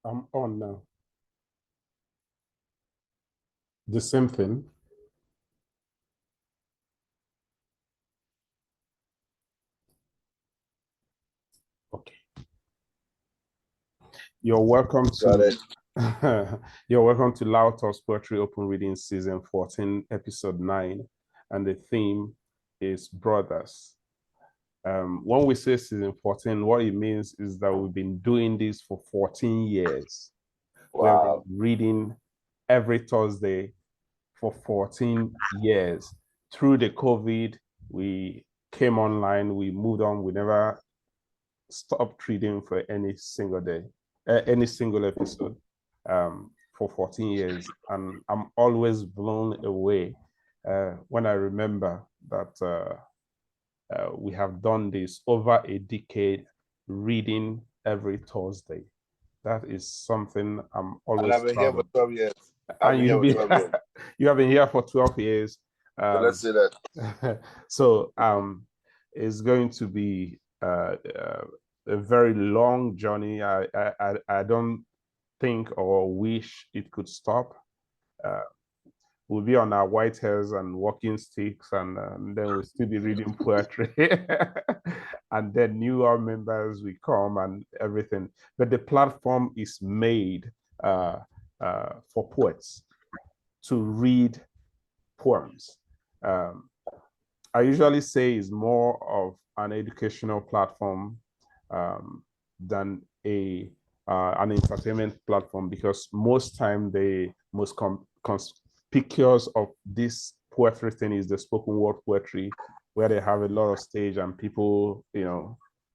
I'm on now. The same thing. Okay. You're welcome to you're welcome to Loudthotz Poetry Open Reading Season 14, Episode 9. And the theme is Brothers. When we say Season 14, what it means is that we've been doing this for 14 years. We have been reading every Thursday for 14 years. Through the COVID, we came online, we moved on, we never stopped reading for any single day, any single episode for 14 years. And I'm always blown away when I remember that we have done this over a decade, reading every Thursday. That is something I'm always I've been here for 12 years. And you have been here for 12 years. Let's say that. So it's going to be a very long journey. I don't think or wish it could stop. We'll be on our white hairs and walking sticks, and then we'll still be reading poetry. And then newer members will come and everything. But the platform is made for poets to read poems. I usually say it's more of an educational platform than an entertainment platform, because most time the most conspicuous of this poetry thing is the spoken word poetry, where they have a lot of stage and people,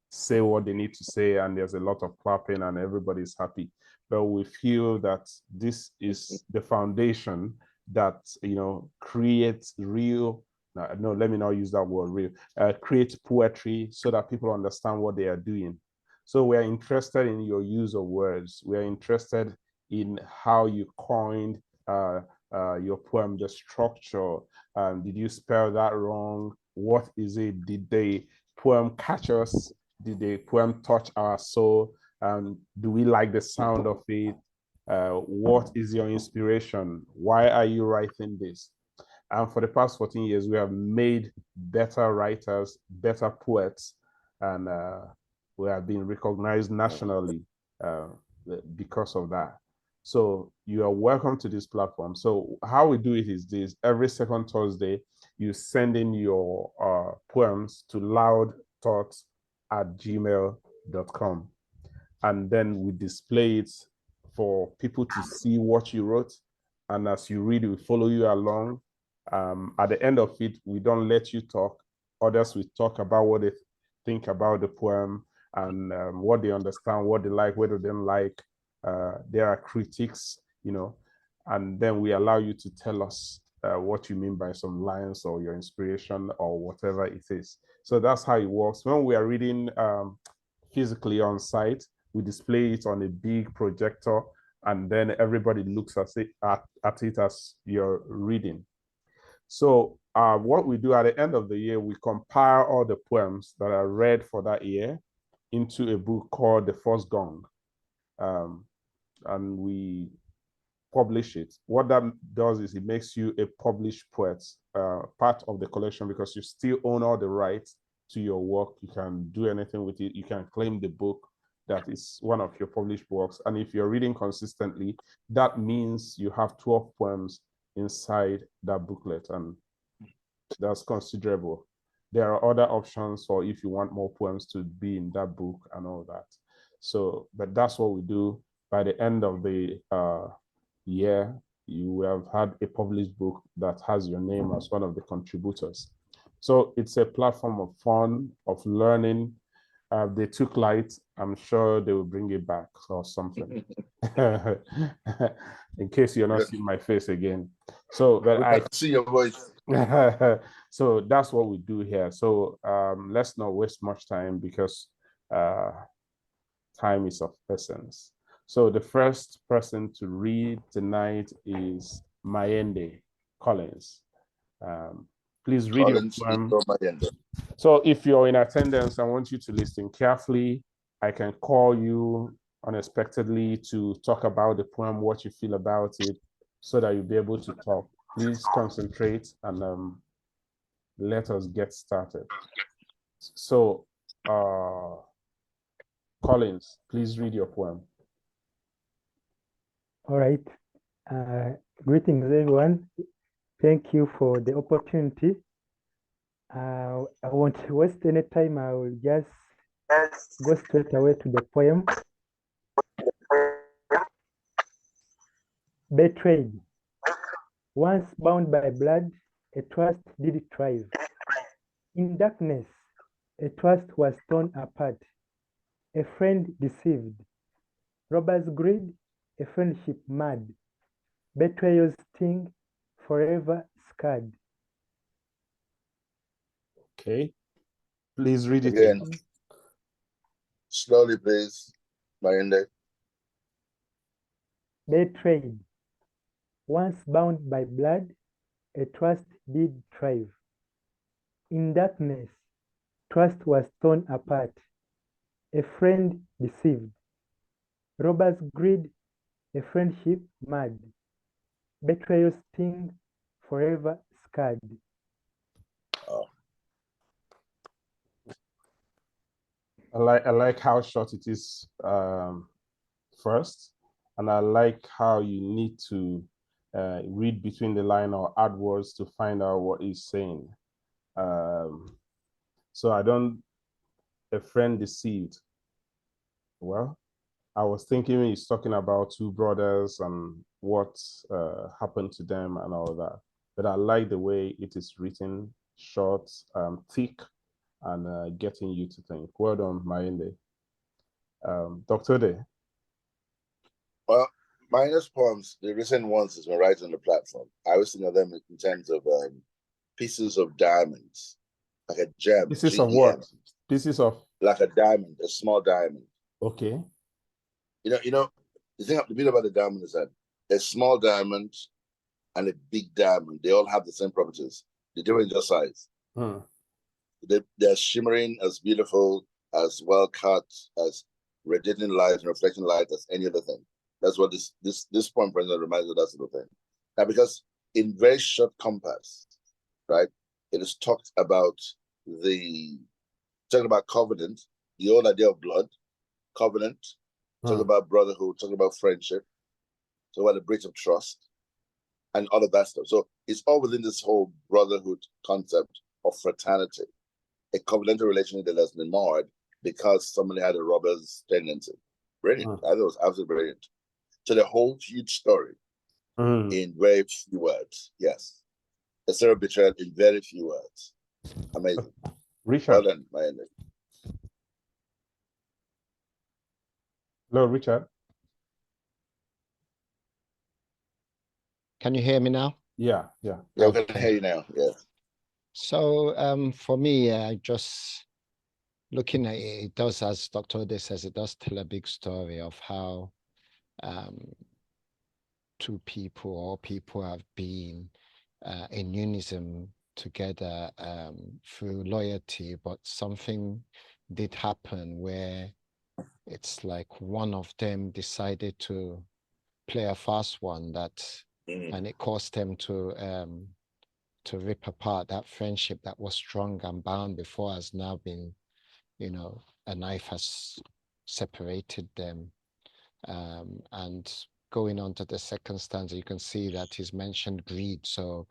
say what they need to say, and there's a lot of clapping and everybody's happy. But we feel that this is the foundation that creates real. No, let me not use that word, real. Create poetry so that people understand what they are doing. So we are interested in your use of words. We are interested in how you coined your poem, the structure. Did you spell that wrong? What is it? Did the poem catch us? Did the poem touch our soul? Do we like the sound of it? What is your inspiration? Why are you writing this? And for the past 14 years, we have made better writers, better poets, and we have been recognized nationally because of that. So you are welcome to this platform. So how we do it is this: every second Thursday, you send in your poems to loudthotz@gmail.com. And then we display it for people to see what you wrote. And as you read, we follow you along. At the end of it, we don't let you talk. Others will talk about what they think about the poem and what they understand, what they like, what they don't like. There are critiques, and then we allow you to tell us what you mean by some lines or your inspiration or whatever it is. So that's how it works. When we are reading physically on site, we display it on a big projector, and then everybody looks at it as you're reading. So what we do at the end of the year, we compile all the poems that are read for that year into a book called The First Gong. And we publish it. What that does is it makes you a published poet, part of the collection, because you still own all the rights to your work. You can do anything with it. You can claim the book that is one of your published works. And if you're reading consistently, that means you have 12 poems inside that booklet, and that's considerable. There are other options for if you want more poems to be in that book and all that. So, but that's what we do. By the end of the year, you will have had a published book that has your name as one of the contributors. So it's a platform of fun, of learning. They took light. I'm sure they will bring it back or something. In case you're not seeing my face again. So, but I see your voice. So that's what we do here. So let's not waste much time, because time is of essence. So the first person to read tonight is Mayende Collins. Please read your poem. So if you're in attendance, I want you to listen carefully. I can call you unexpectedly to talk about the poem, what you feel about it, so that you'll be able to talk. Please concentrate and let us get started. So, Collins, please read your poem. All right. Greetings, everyone. Thank you for the opportunity. I won't waste any time. I will just go straight away to the poem. Betrayed. Once bound by blood, a trust did thrive. In darkness, a trust was torn apart. A friend deceived. Robbers' greed, a friendship mad. Betrayal's sting, forever scarred. Okay. Please read it Again. again. Slowly, please. Mayende. Betrayed. Once bound by blood, a trust did thrive. In darkness, trust was torn apart. A friend deceived. Robbers' greed, a friendship mad. Betrayal sting, forever scarred. Oh. I like how short it is first, and I like how you need to read between the line or add words to find out what he's saying. So a friend deceived. Well, I was thinking he's talking about two brothers and what happened to them and all that. But I like the way it is written, short, thick, and getting you to think. Well done, Mayende. Dr. Day. Well, Mayende's poems, the recent ones has been right on the platform. I always think of them in terms of pieces of diamonds, like a gem. Pieces of what? Pieces of? Like a diamond, a small diamond. Okay. The bit about the diamond is that a small diamond and a big diamond, they all have the same properties. They're different in just size. They're shimmering, as beautiful, as well cut, as radiating light and reflecting light as any other thing. That's what this poem, for example, reminds me of that sort of thing. Now, because in very short compass, right, it is talking about covenant, the old idea of blood, covenant, talking about brotherhood, talking about friendship, talking about the breach of trust, and all of that stuff. So it's all within this whole brotherhood concept of fraternity, a covenantal relationship that has been marred because somebody had a robber's tendency. Brilliant. I thought it was absolutely brilliant. So the whole huge story in very few words. Yes. A story of betrayal in very few words. Amazing. Richard. Well done, Mayende. Hello, Richard. Can you hear me now? Yeah, we can hear you now. Yeah. So for me, just looking at it, it does, as Dr. Ode says, it does tell a big story of how two people or people have been in unison together through loyalty, but something did happen where it's like one of them decided to play a fast one and it caused them to rip apart that friendship that was strong and bound before, has now been, a knife has separated them. And going on to the second stanza, you can see that he's mentioned greed. So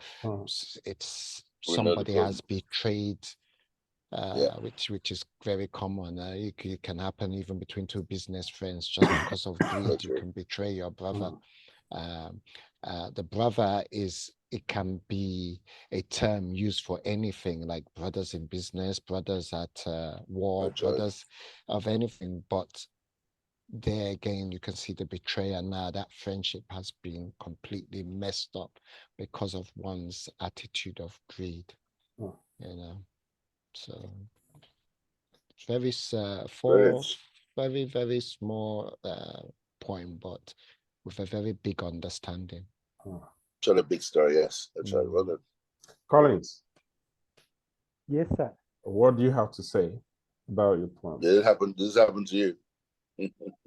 it's somebody has betrayed, which is very common. It can happen even between two business friends. Just because of greed, you can betray your brother. The brother it can be a term used for anything, like brothers in business, brothers at war, brothers of anything. But there again, you can see the betrayal. Now that friendship has been completely messed up because of one's attitude of greed. So very very small poem, but with a very big understanding. A big story, yes. That's right. Well done. Collins. Yes, sir. What do you have to say about your poem? Did this happen to you?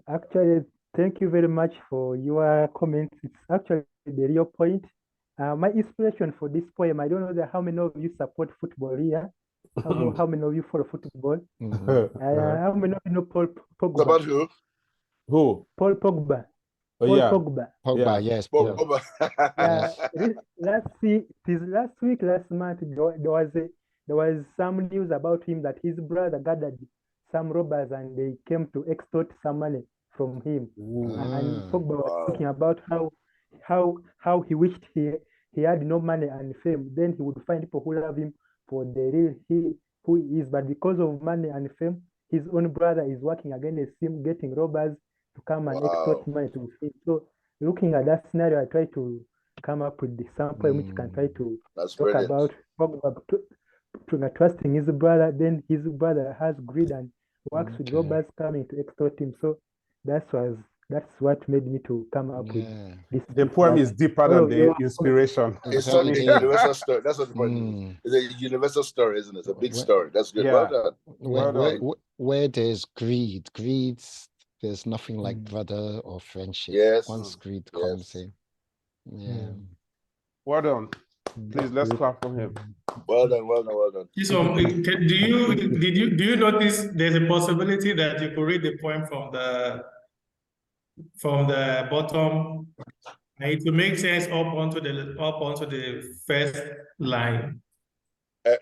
Actually, thank you very much for your comments. It's actually the real point. My inspiration for this poem, I don't know how many of you support football here. How many of you follow football? How many of you know Paul Pogba? About who? Who? Paul Pogba. Oh, Paul yeah. Pogba. Pogba, Yeah. yes, Paul. Pogba. Yeah, Yes. last month, there was some news about him that his brother gathered some robbers and they came to extort some money from him. And Ah, Pogba was Wow. talking about how he wished he had no money and fame. Then he would find people who love him for the real who he is. But because of money and fame, his own brother is working against him, getting robbers to come and extort Wow. money to him. So looking at that scenario, I try to come up with the sample which can try to That's talk brilliant. about Pogba trusting his brother. Then his brother has greed and works with okay. robbers coming to extort him. So that's what made me to come up with Yeah. this The piece poem that is deeper all than of you the inspiration. It's It certainly a is. universal story. That's what the point is. Mm. It's a universal story, isn't it? It's a big Where, story. That's good. Yeah. Well done. Well done. where there's greed, there's nothing like Mm. brother or friendship. Yes. Once greed Yes. comes in. Yeah. Well done. Please, let's Good. clap for him. Well done. Well done. Well done. So, do you notice there's a possibility that you could read the poem from the bottom, and it will make sense up onto the first line?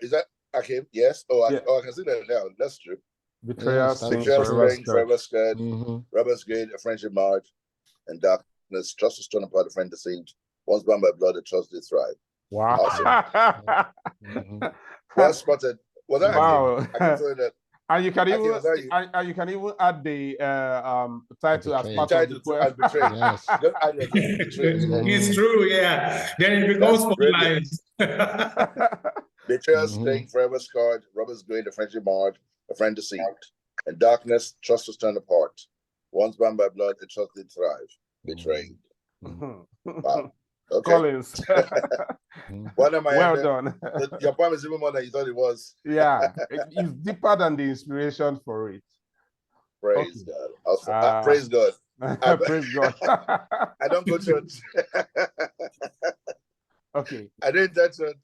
Is that Akim? Yes. Oh, Yeah. I can see that now. That's true. Betrayal Yes, that's stings the Betrayal, forever sting, scared. forever scared. Mm-hmm. Robbers gain, a friendship marred, and darkness. Trust is torn apart, a friend deceived. Once bound by blood, the trust did thrive. Wow. Mm-hmm. Well spotted. Was that Wow. Akim? Akim told that. And you can Akim, even was that you? and you can even add the title as Betrayed. part of the Title poem. and betrayed. Yes. Just add it. Betrayed. It's true, yeah. Then it becomes That's 4 brilliant. lines. Betrayal, Mhm. sting, forever scarred. Robbers gained, a friendship marred, a friend deceived. In darkness, trust was torn apart. Once bound by blood, the trust did thrive. Betrayed. Wow. Okay. Collins. Well done, my Well end. done. Your poem is even more than you thought it was. Yeah, it's deeper than the inspiration for it. Praise Okay. God. Also, praise God. Praise God. I don't go to church. Okay. I didn't touch church.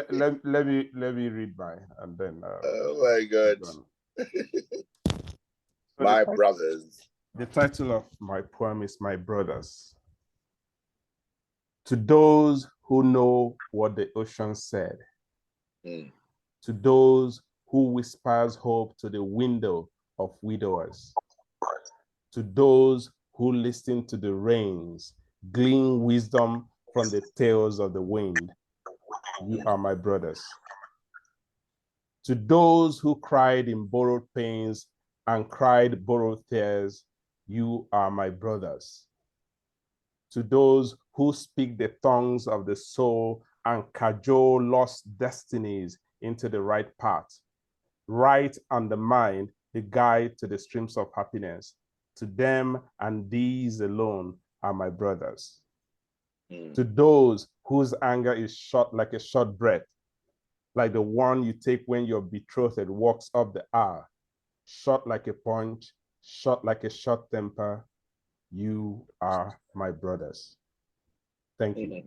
Let me read mine and then. Oh my God. So My brothers. The title of my poem is My Brothers. To those who know what the ocean said, to those who whispers hope to the window of widowers, to those who listen to the rains, glean wisdom from the tales of the wind, you are my brothers. To those who cried in borrowed pains and cried borrowed tears, you are my brothers. To those who speak the tongues of the soul and cajole lost destinies into the right path, right on the mind, the guide to the streams of happiness. To them and these alone are my brothers. To those whose anger is short like a short breath, like the one you take when your betrothed walks up the aisle, short like a punch, short like a short temper, you are my brothers. Thank you.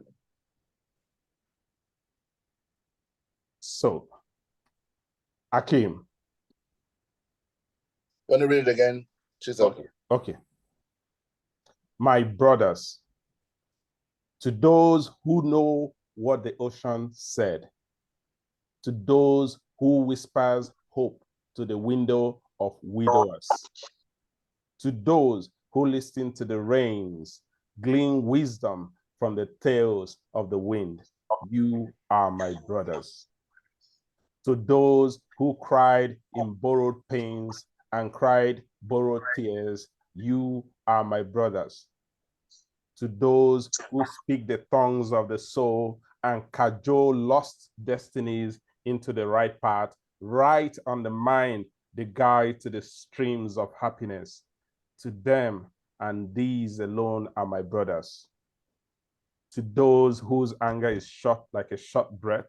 So, Akim. Want to read it again? Okay. My brothers, to those who know what the ocean said, to those who whispers hope to the window of widowers, to those who listen to the rains, glean wisdom from the tales of the wind, you are my brothers. To those who cried in borrowed pains and cried borrowed tears, you are my brothers. To those who speak the tongues of the soul and cajole lost destinies into the right path, right on the mind, the guide to the streams of happiness. To them and these alone are my brothers. To those whose anger is short like a short breath,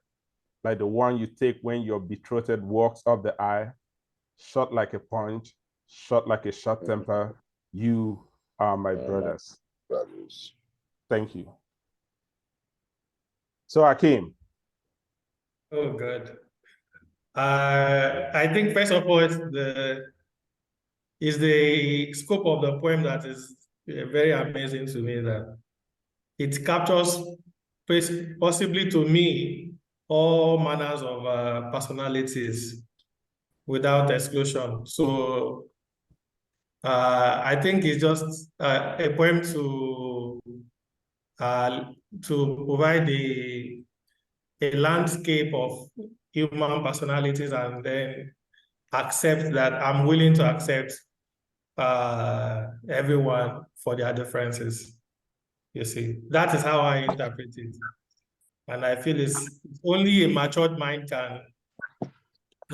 like the one you take when your betrothed walks up the aisle, short like a punch, short like a short temper. You are my brothers. Brothers. Thank you. So Akeem. Oh, good. I think first of all, it's the scope of the poem that is very amazing to me, that it captures possibly to me all manners of personalities without exclusion. So I think it's just a poem to provide a landscape of human personalities, and then accept that I'm willing to accept everyone for their differences. You see, that is how I interpret it. And I feel it's only a matured mind can,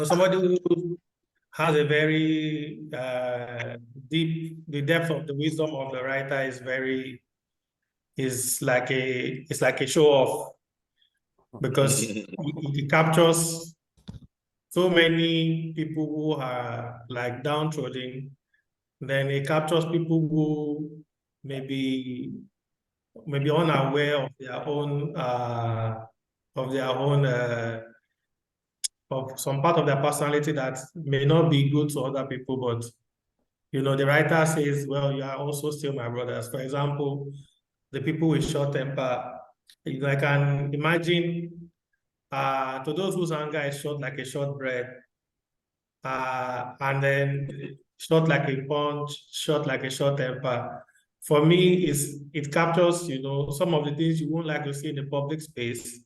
somebody who has a very the depth of the wisdom of the writer is like a show off, because it captures so many people who are like downtrodden. Then it captures people who maybe unaware of their own of some part of their personality that may not be good to other people. But the writer says, well, you are also still my brothers. For example, the people with short temper, I can imagine to those whose anger is short like a short bread, and then short like a punch, short like a short temper. For me, it captures, some of the things you won't like to see in the public space,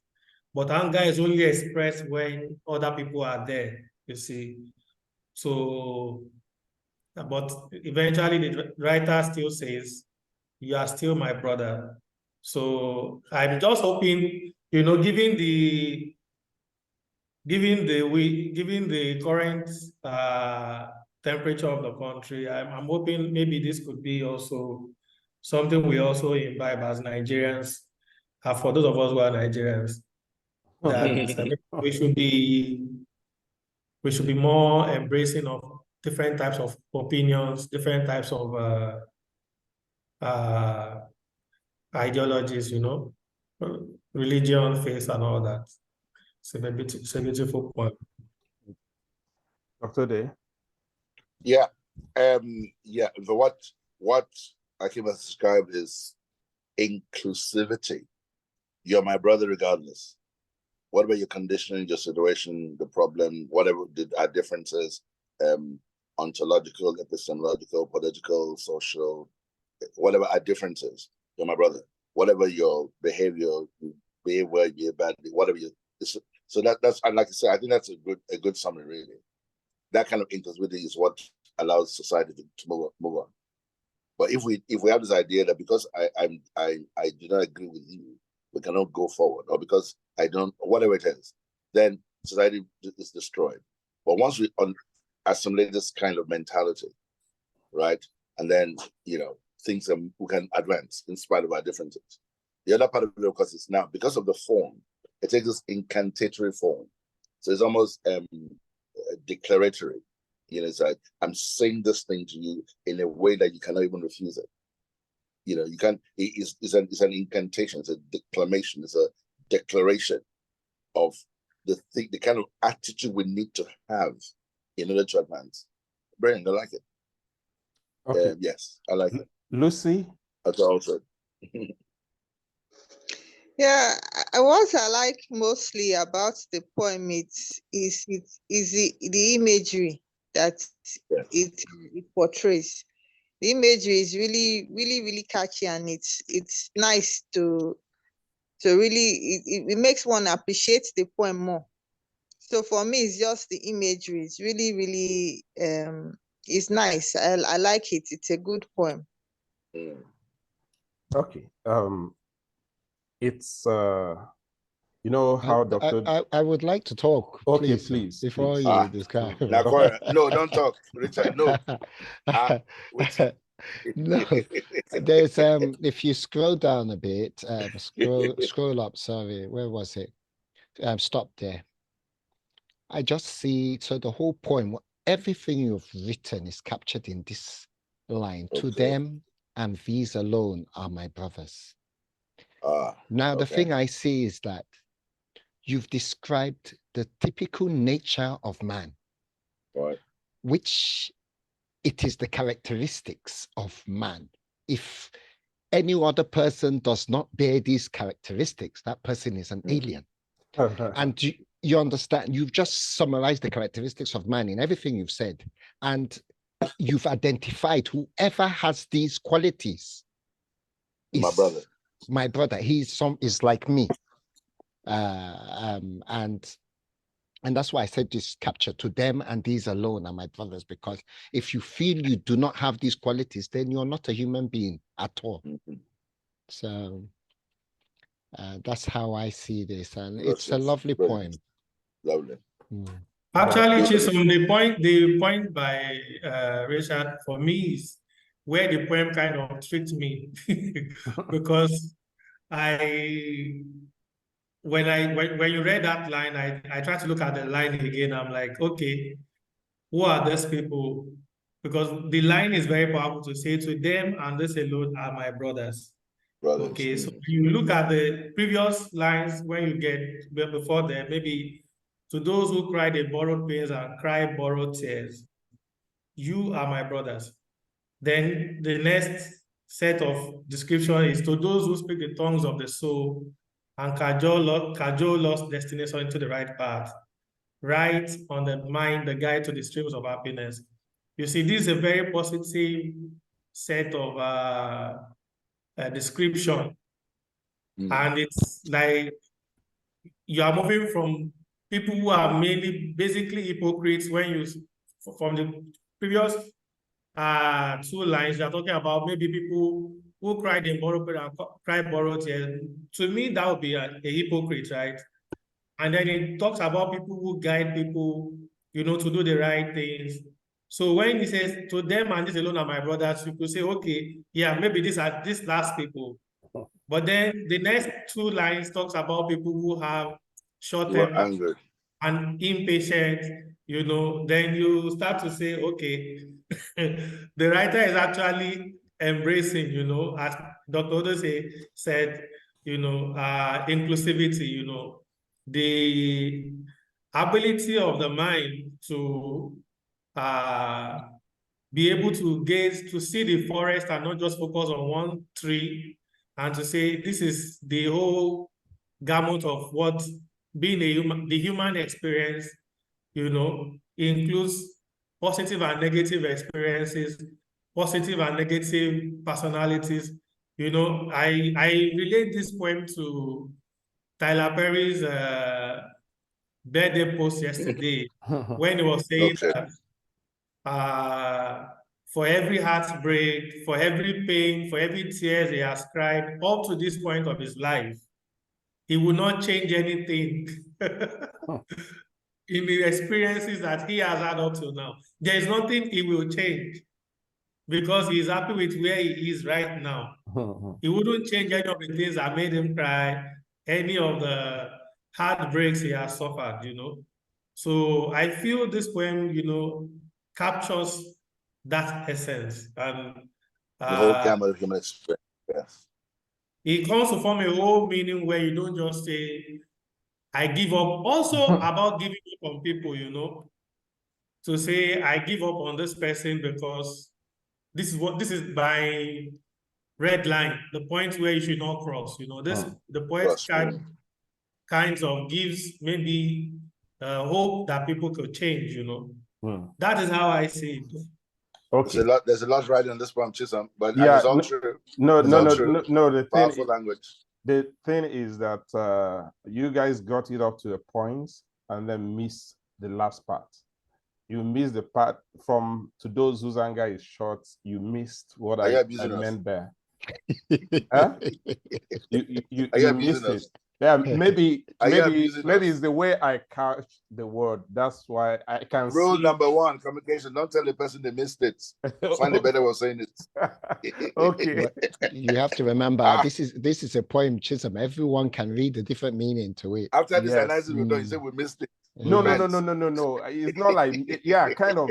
but anger is only expressed when other people are there, you see. So, but eventually the writer still says, you are still my brother. So I'm just hoping, given the current temperature of the country, I'm hoping maybe this could be also something we also imbibe as Nigerians, for those of us who are Nigerians, that we should be more embracing of different types of opinions, different types of ideologies, religion, faith, and all that. It's a beautiful point. Dr. Day. Yeah. What Akeem has described is inclusivity. You're my brother regardless. Whatever your condition, your situation, the problem, whatever our differences, ontological, epistemological, political, social, whatever our differences, you're my brother. Whatever your behavior, you behave well, you behave badly, whatever you. So that's, and like I said, I think that's a good summary, really. That kind of inclusivity is what allows society to move on. But if we have this idea that because I do not agree with you, we cannot go forward, or because I don't, whatever it is, then society is destroyed. But once we assimilate this kind of mentality, right, and then things we can advance in spite of our differences. The other part of it, of course, is now because of the form, it takes this incantatory form. So it's almost declaratory. It's like I'm saying this thing to you in a way that you cannot even refuse it. You can't. It's an incantation. It's a declamation. It's a declaration of the kind of attitude we need to have in order to advance. Brian, I like it. Okay. Yes, I like it. Lucy. That's also. Yeah, what I like mostly about the poem is the imagery that it portrays. The imagery is really, really, really catchy, and it's nice to really, it makes one appreciate the poem more. So for me, it's just the imagery. It's really, really, it's nice. I like it. It's a good poem. Okay. It's how Dr. I would like to talk. Okay, please please before please. you describe. No, don't talk, Richard. No. No, there's if you scroll down a bit, scroll up, sorry, where was it? Stop there. I just see, so the whole poem, everything you've written is captured in this line. To Okay. them and these alone are my brothers. Now, the Okay. thing I see is that you've described the typical nature of man, Right. which it is the characteristics of man. If any other person does not bear these characteristics, that person is an alien. And you understand, you've just summarized the characteristics of man in everything you've said. And you've identified whoever has these qualities is My brother. My brother. Is like me. And that's why I said this capture, to them and these alone are my brothers, because if you feel you do not have these qualities, then you're not a human being at all. So that's how I see this. And it's a lovely poem. Lovely. Actually, Chisom, the point by Richard for me is where the poem kind of tricked me because when you read that line, I tried to look at the line again. I'm like, okay, who are these people? Because the line is very powerful to say, to them and this alone are my brothers. Okay, so you look at the previous lines when you get before there, maybe to those who cry they borrowed pains and cry borrowed tears, you are my brothers. Then the next set of description is to those who speak the tongues of the soul and cajole lost destination into the right path, right on the mind, the guide to the streams of happiness. You see, this is a very positive set of description. And it's like you are moving from people who are mainly basically hypocrites when you, from the previous two lines, you are talking about maybe people who cried in borrowed and cry borrowed tears. To me, that would be a hypocrite, right? And then it talks about people who guide people, to do the right things. So when he says, to them and this alone are my brothers, you could say, okay, yeah, maybe these are these last people. But then the next two lines talks about people who have short temper and impatient, then you start to say, okay, the writer is actually embracing, as Dr. Odose said, inclusivity, the ability of the mind to be able to gaze, to see the forest and not just focus on one tree, and to say this is the whole gamut of what being the human experience, includes positive and negative experiences, positive and negative personalities. I relate this poem to Tyler Perry's birthday post yesterday when he was saying that for every heartbreak, for every pain, for every tears he has cried up to this point of his life, he will not change anything in the experiences that he has had up to now. There is nothing he will change because he is happy with where he is right now. He wouldn't change any of the things that made him cry, any of the heartbreaks he has suffered, So I feel this poem, captures that essence. And the whole gamut of human experience. Yes. It comes to form a whole meaning where you don't just say, I give up. Also about giving up on people, to say, I give up on this person because this is my red line, the point where you should not cross. The poet kinds of gives maybe hope that people could change, That is how I see it. Okay. There's a lot writing on this poem, Chisholm, but yeah, it's all true. No, the powerful language. The thing is that you guys got it up to a point and then missed the last part. You missed the part from to those whose anger is short. You missed what I meant there. Huh? You missed it. Yeah, maybe it's the way I couch the word. That's why I can Rule see. number 1, communication. Don't tell the person they missed it. Find a better way of saying it. Okay. But you have to remember, this is a poem, Chisholm. Everyone can read a different meaning to it. After this analysis, you say we missed it. No. It's not like, yeah, kind of.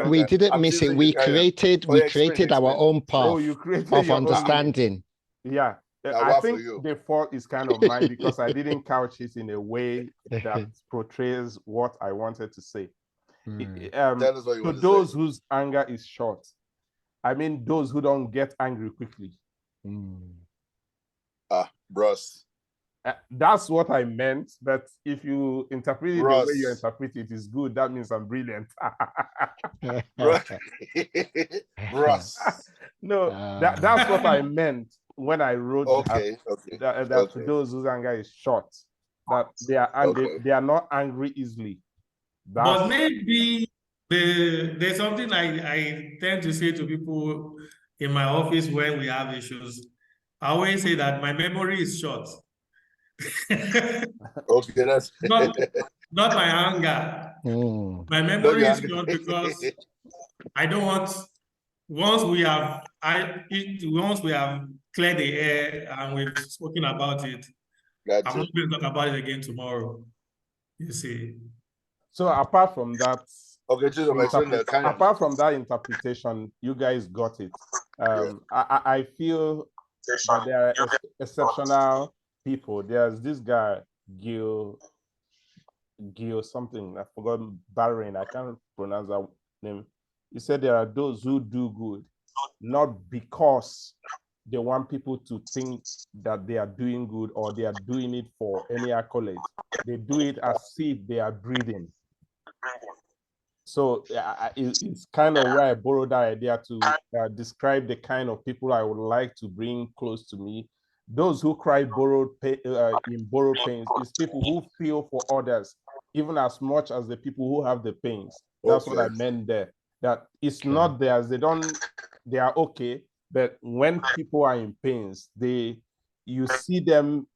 We didn't I'm miss it. teasing We you, carry on. created Oh, yeah, explain. our own path Oh, you created of your own understanding. Yeah. Now, I what for think you? the fault is kind of mine because I didn't couch it in a way that portrays what I wanted to say. Tell us what you To want to those say. whose anger is short, I mean those who don't get angry quickly. Bros. That's what I meant. But if you interpret it the way you Bros. interpret it is good, that means I'm brilliant. Bros. No, that's what I meant when I wrote that to those whose anger is short, that they are not angry easily. But maybe there's something I tend to say to people in my office when we have issues. I always say that my memory is short. Okay, that's not my anger. My memory is short because I don't want, once we have cleared the air and we've spoken about it, I'm not going to talk about it again tomorrow. You see. So apart from that, apart from that interpretation, you guys got it. I feel that there are exceptional people. There's this guy, Gil something, I forgot, Barron, I can't pronounce that name. He said there are those who do good, not because they want people to think that they are doing good or they are doing it for any accolade. They do it as if they are breathing. So it's kind of where I borrowed that idea to describe the kind of people I would like to bring close to me. Those who cry in borrowed pains is people who feel for others, even as much as the people who have the pains. That's what I meant there. That it's not theirs. They are okay. But when people are in pains, you see them,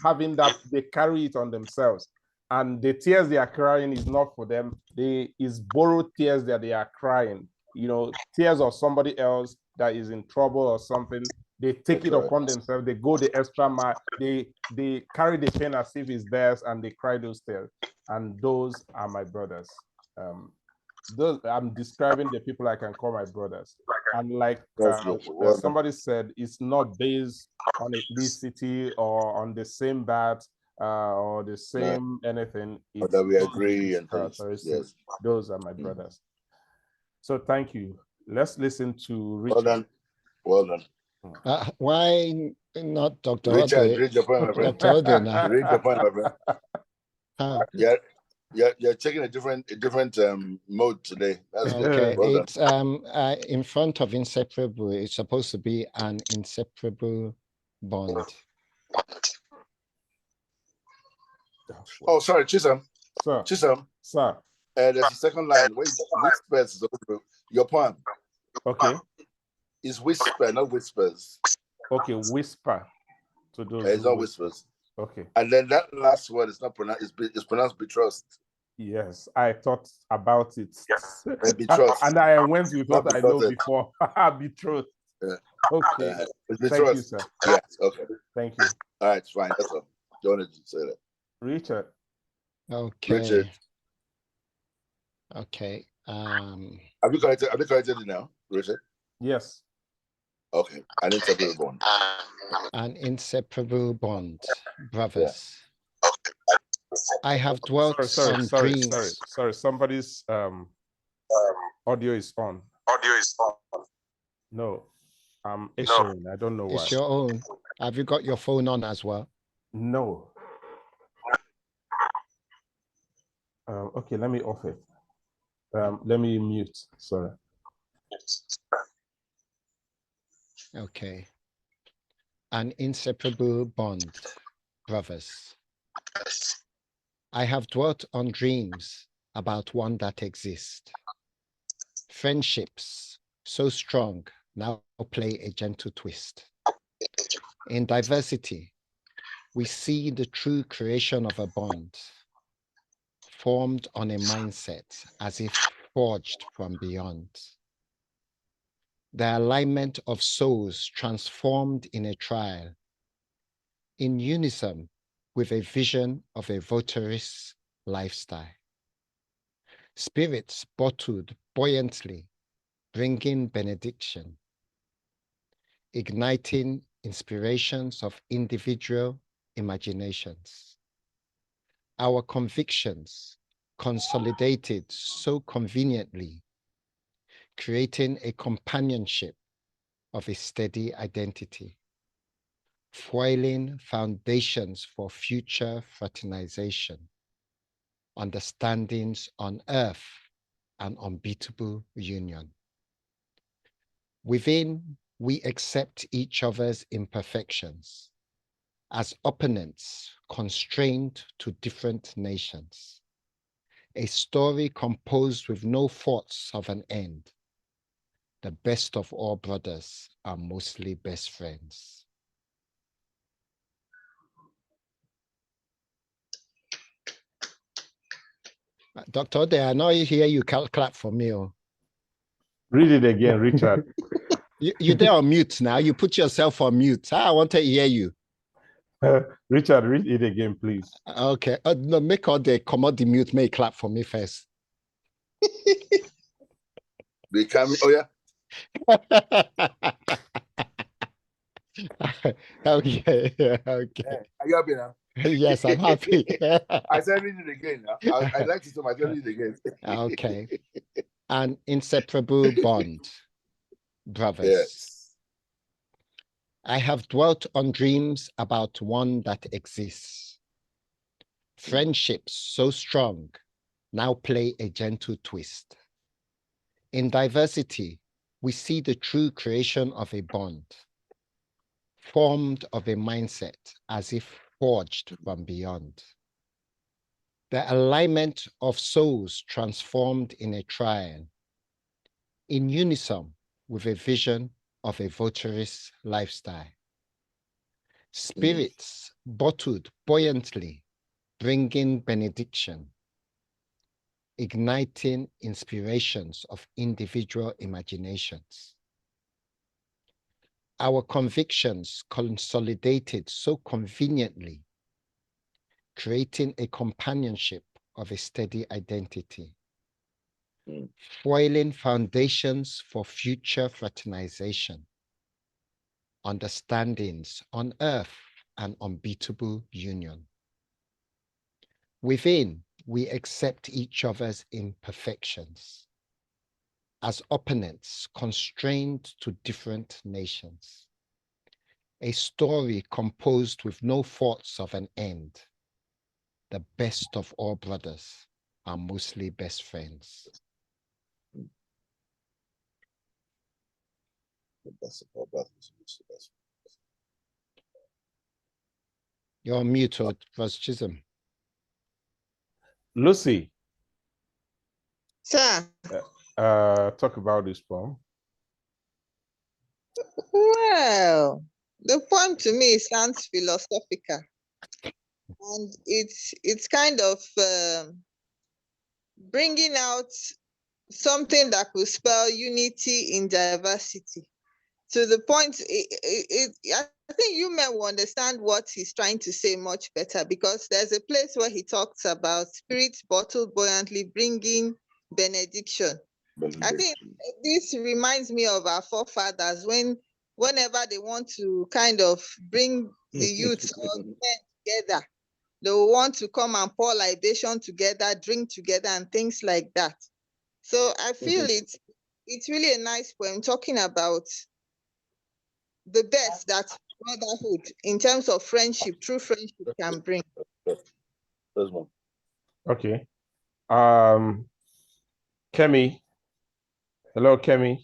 having that, they carry it on themselves. And the tears they are crying is not for them. It's borrowed tears that they are crying. Tears of somebody else that is in trouble or something. They take it upon themselves. They go the extra mile. They carry the pain as if it's theirs, and they cry those tears. And those are my brothers. I'm describing the people I can call my brothers. And like somebody said, it's not based on ethnicity or on the same bat or the same anything. It's that we agree and things. Yes. Those are my brothers. So thank you. Let's listen to Richard. Well done. Why not Dr. Richard? Read your point, my friend. Read your point, my friend. You're taking a different mode today. That's okay. Well it's in front of inseparable. It's supposed to be an inseparable bond. Oh, sorry, Chisholm. Sir. Chisholm. Sir. There's a second line. Whispers. Your poem. Okay. It's whisper, not whispers. Okay, whisper to those. It's not whispers. Okay. And then that last word is not pronounced. It's pronounced betrothed. Yes, I thought about it. Betrothed. And I went with what I know before. Betrothed. Okay. Thank you, sir. Yes. Okay. Thank you. All right, fine. That's all. Don't need to say that. Richard. Okay. Richard. Okay. Have you corrected it now, Richard? Yes. Okay. An inseparable bond. An inseparable bond, brothers. Yeah. I have dwelt on dreams. Sorry. Somebody's audio is on. No. Issuing. I don't know why. It's your own. Have you got your phone on as well? No. Okay, let me off it. Let me mute. Sorry. Okay. An inseparable bond, brothers. I have dwelt on dreams about one that exists. Friendships so strong now play a gentle twist. In diversity, we see the true creation of a bond, formed on a mindset as if forged from beyond. The alignment of souls transformed in a trial, in unison with a vision of a votarist lifestyle. Spirits bottled buoyantly, bringing benediction, igniting inspirations of individual imaginations. Our convictions consolidated so conveniently, creating a companionship of a steady identity, foiling foundations for future fraternization, understandings on earth, and unbeatable union. Within, we accept each other's imperfections as opponents constrained to different nations. A story composed with no thoughts of an end. The best of all brothers are mostly best friends. Dr. Ode, I know you hear you clap for me. Oh. Read it again, Richard. You're there on mute now. You put yourself on mute. I want to hear you. Richard, read it again, please. Okay. No, make all the come out the mute. May clap for me first. Oh yeah. Okay. Okay. Are you happy now? Yes, I'm happy. I said read it again now. I'd like to so much read it again. Okay. An inseparable bond, brothers. Yes. I have dwelt on dreams about one that exists. Friendships so strong now play a gentle twist. In diversity, we see the true creation of a bond, formed of a mindset as if forged from beyond. The alignment of souls transformed in a triad, in unison with a vision of a virtuous lifestyle. Spirits bottled buoyantly, bringing benediction, igniting inspirations of individual imaginations. Our convictions consolidated so conveniently, creating a companionship of a steady identity, foiling foundations for future fraternization, understandings on earth, and unbeatable union. Within, we accept each other's imperfections as opponents constrained to different nations. A story composed with no thoughts of an end. The best of all brothers are mostly best friends. The best of all brothers are mostly best friends. You're on mute, Ross Chisholm. Lucy. Sir. Talk about this poem. Well, the poem to me sounds philosophical, and it's kind of bringing out something that could spell unity in diversity. To the point, I think you men will understand what he's trying to say much better, because there's a place where he talks about spirits bottled buoyantly, bringing benediction. I think this reminds me of our forefathers whenever they want to kind of bring the youth or men together, they will want to come and pour libation together, drink together, and things like that. So I feel it's really a nice poem talking about the best that brotherhood in terms of friendship, true friendship can bring. Okay. Kemi. Hello, Kemi.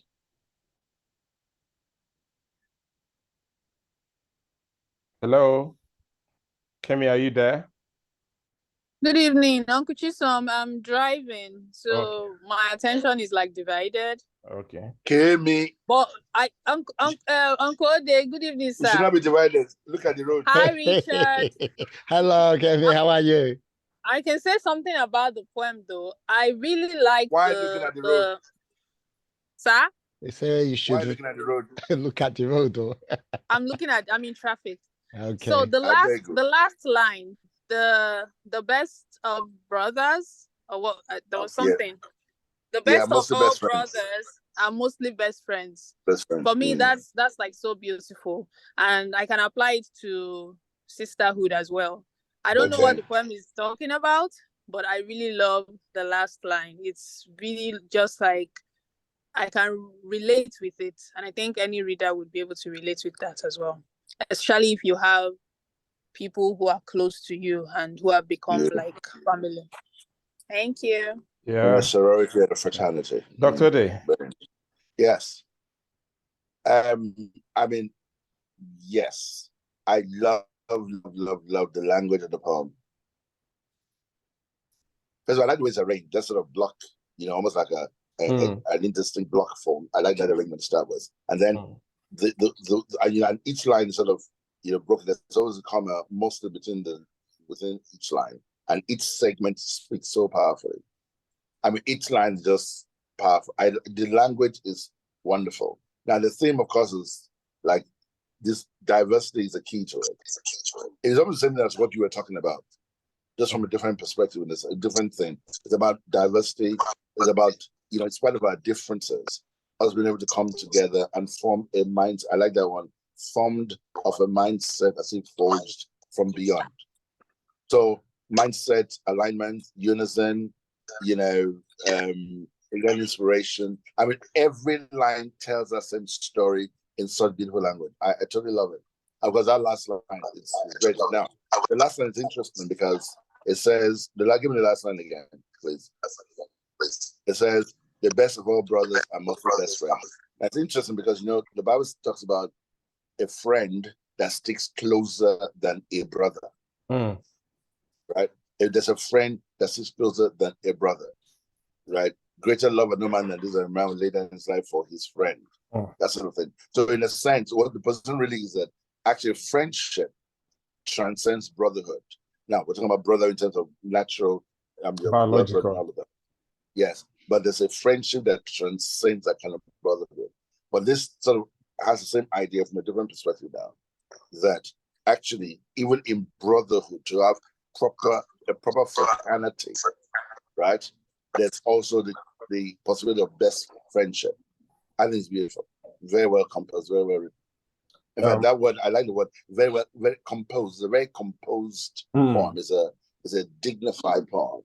Hello. Kemi, are you there? Good evening, Uncle Chisom. I'm driving, so my attention is like divided. Okay. Kemi. But Uncle Ode, good evening, sir. You should not be divided. Look at the road. Hi, Richard. Hello, Kemi. How are you? I can say something about the poem, though. I really like looking at the road? Sir? They say you should looking at the road? Look at the road, though. I'm in traffic. Okay. So the last line, the best of brothers, or what? There was Yeah. something. The best of mostly all best friends. brothers are mostly best friends. Best friends. For me, that's like so beautiful, and I can apply it to sisterhood as well. I don't know what the poem is talking about, but I really love the last line. It's really just like I can relate with it, and I think any reader would be able to relate with that as well, especially if you have people who are close to you and who have become like family. Thank you. Yeah. The sorority and the fraternity. Dr. Day. Yes. I mean, yes. I love the language of the poem. First of all, I like the way it's arranged. That sort of block, almost like an indistinct block form. I like that arrangement to start with. And then and each line is sort of broken. There's always a comma mostly within each line. And each segment speaks so powerfully. I mean, each line is just powerful. The language is wonderful. Now, the theme, of course, is like this diversity is a key to it. It's almost the same as what you were talking about, just from a different perspective. And it's a different thing. It's about diversity. It's about, in spite of our differences, us being able to come together and form a mind. I like that one. Formed of a mindset as if forged from beyond. So mindset, alignment, unison, inspiration. I mean, every line tells us the same story in such beautiful language. I totally love it. Because that last line is great. Now, the last line is interesting because it says, give me the last line again, please. It says, the best of all brothers are mostly best friends. That's interesting because, the Bible talks about a friend that sticks closer than a brother. Right? If there's a friend that sticks closer than a brother, right? Greater love of no man than this, a man laid down his life for his friend. That sort of thing. So in a sense, what the person really is that actually friendship transcends brotherhood. Now, we're talking about brother in terms of natural, biological. Yes, but there's a friendship that transcends that kind of brotherhood. But this sort of has the same idea from a different perspective now, that actually, even in brotherhood, to have a proper fraternity, right? There's also the possibility of best friendship. I think it's beautiful. Very well composed, very well written. In fact, that word, I like the word, very well, very composed. It's a very composed poem. It's a dignified poem.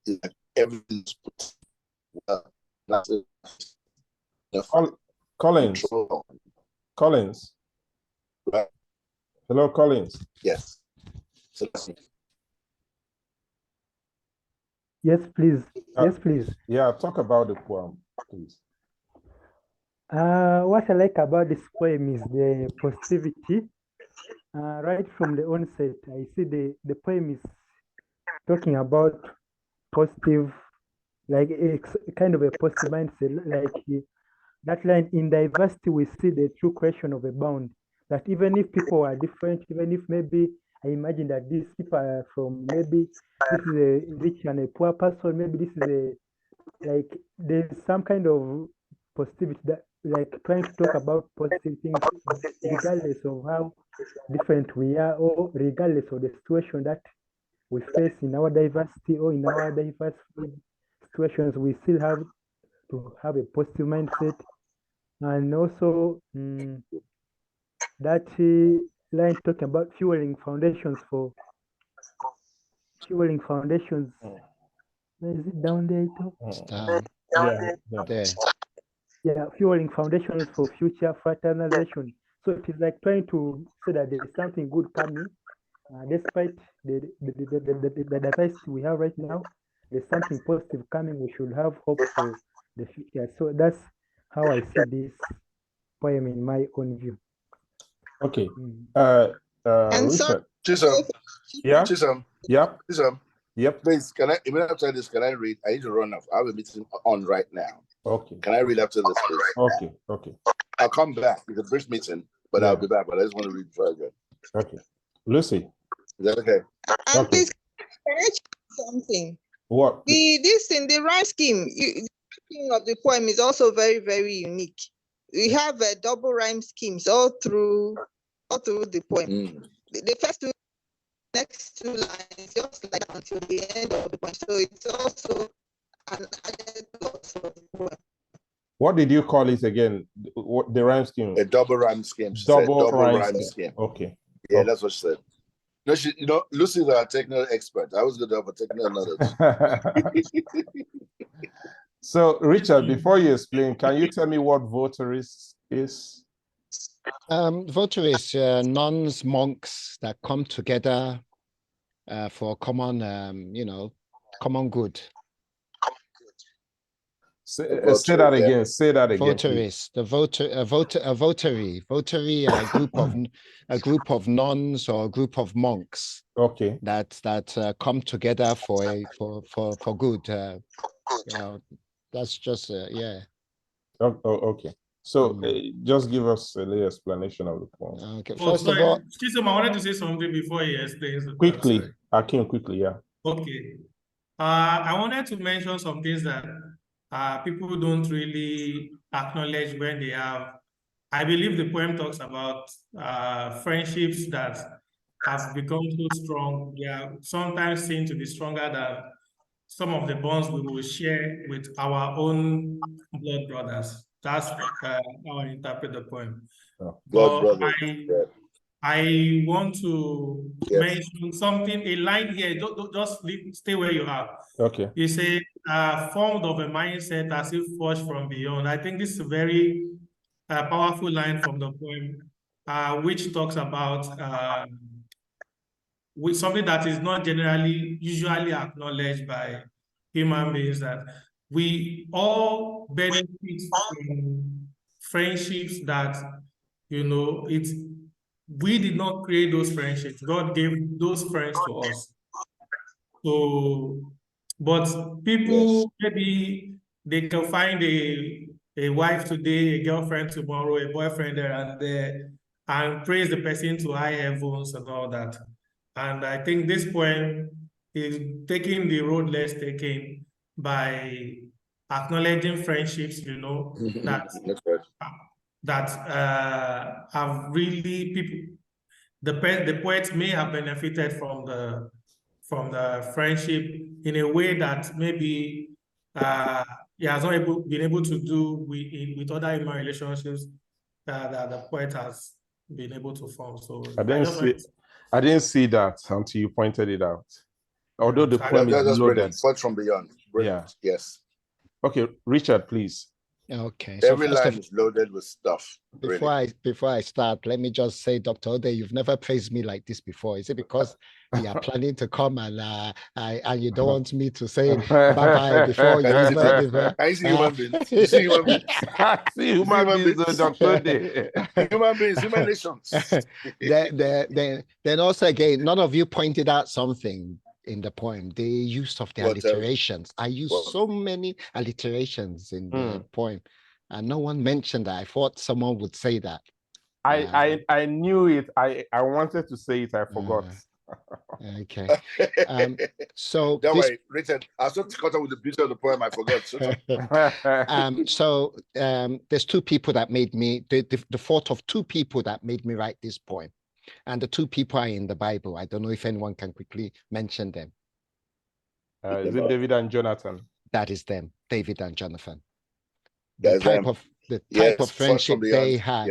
It's like everything's put Collins. Collins. Right. Hello, Collins. Yes. Yes, please. Yes, please. Yeah, talk about the poem, please. What I like about this poem is the positivity. Right from the onset, I see the poem is talking about positive, like a kind of a positive mindset. Like that line, in diversity, we see the true question of a bound. That even if people are different, even if maybe I imagine that these people are from, maybe this is a rich and a poor person, maybe this is there's some kind of positivity that, like, trying to talk about positive things regardless of how different we are, or regardless of the situation that we face in our diversity or in our diverse situations. We still have to have a positive mindset. And also that line talking about fueling foundations. Where is it down there? It's down. There. Yeah, fueling foundations for future fraternization. So it is like trying to say that there is something good coming, despite the diversity we have right now. There's something positive coming. We should have hope for the future. So that's how I see this poem in my own view. Okay. Richard. Chisholm. Yep. Please, even after this, can I read? I need to run off. I have a meeting on right now. Okay. Can I read after this, please? Okay. I'll come back. It's a brief meeting, but I'll be back. But I just want to read before I go. Okay. Lucy. Is that okay? Please, can I check something? What? The rhyme scheme of the poem is also very, very unique. We have double rhyme schemes all through the poem. The first two next two lines just like that until the end of the poem. So it's also an added plus for the poem. What did you call it again? What the rhyme scheme? A double rhyme scheme. She Double said double rhyme rhyme scheme. scheme. Okay. Yeah, Okay. that's what she said. No, Lucy's our technical expert. I was going to have a technical knowledge. So, Richard, before you explain, can you tell me what votarist is? Votaries, nuns, monks that come together for common, common good. Say that again. Say that again. Votaries, the votary, a group of nuns or a group of monks. Okay. That come together for good. That's just yeah. Okay. So just give us a little explanation of the poem. Okay. First of all, Chisom, I wanted to say something before he explains. Quickly, Akin, quickly, yeah. Okay. I wanted to mention some things that people don't really acknowledge when they have. I believe the poem talks about friendships that have become so strong. They are sometimes seen to be stronger than some of the bonds we will share with our own blood brothers. That's how I interpret the poem. But I want to mention something, a line here, just stay where you are. Okay. You say, formed of a mindset as if forged from beyond. I think this is a very powerful line from the poem, which talks about with something that is not usually acknowledged by human beings, that we all benefit from friendships that, we did not create those friendships. God gave those friends to us. So, but people, maybe they can find a wife today, a girlfriend tomorrow, a boyfriend there and there, and praise the person to high heavens and all that. And I think this poem is taking the road less taken by acknowledging friendships, that have really people. The poet may have benefited from the friendship in a way that maybe he has not been able to do with other human relationships that the poet has been able to form. So I didn't see that until you pointed it out. Although the poem is loaded. Forged from beyond. Brilliant. Yeah. Yes. Okay, Richard, please. Okay. Every line is loaded with stuff. Before I start, let me just say, Dr. Ode, you've never praised me like this before. Is it because you are planning to come and you don't want me to say bye-bye before you even... I see human beings. You see human beings. I see human beings, Dr. Ode. Human beings, human nations. Then also again, none of you pointed out something in the poem, the use of the alliterations. I used so many alliterations in the poem, and no one mentioned that. I thought someone would say that. I knew it. I wanted to say it. I forgot. Okay. So don't worry, Richard. I was so caught up with the beauty of the poem, I forgot. There's two people that made me the thought of two people that made me write this poem. And the two people are in the Bible. I don't know if anyone can quickly mention them. Is it David and Jonathan? That is them, David and Jonathan. The type of friendship they had.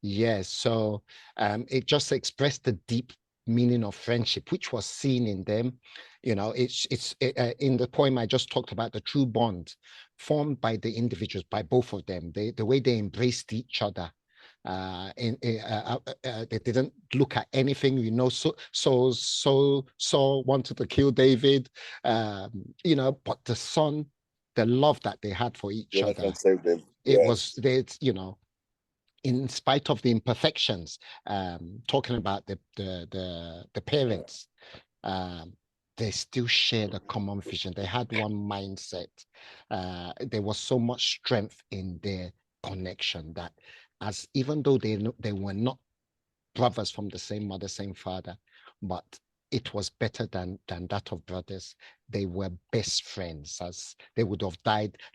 Yes. So it just expressed the deep meaning of friendship, which was seen in them. It's in the poem I just talked about, the true bond formed by the individuals, by both of them. The way they embraced each other. They didn't look at anything, Saul wanted to kill David, but the love that they had for each other, it was, in spite of the imperfections, talking about the parents, they still shared a common vision. They had one mindset. There was so much strength in their connection that, as even though they were not brothers from the same mother, same father, but it was better than that of brothers. They were best friends, as they would have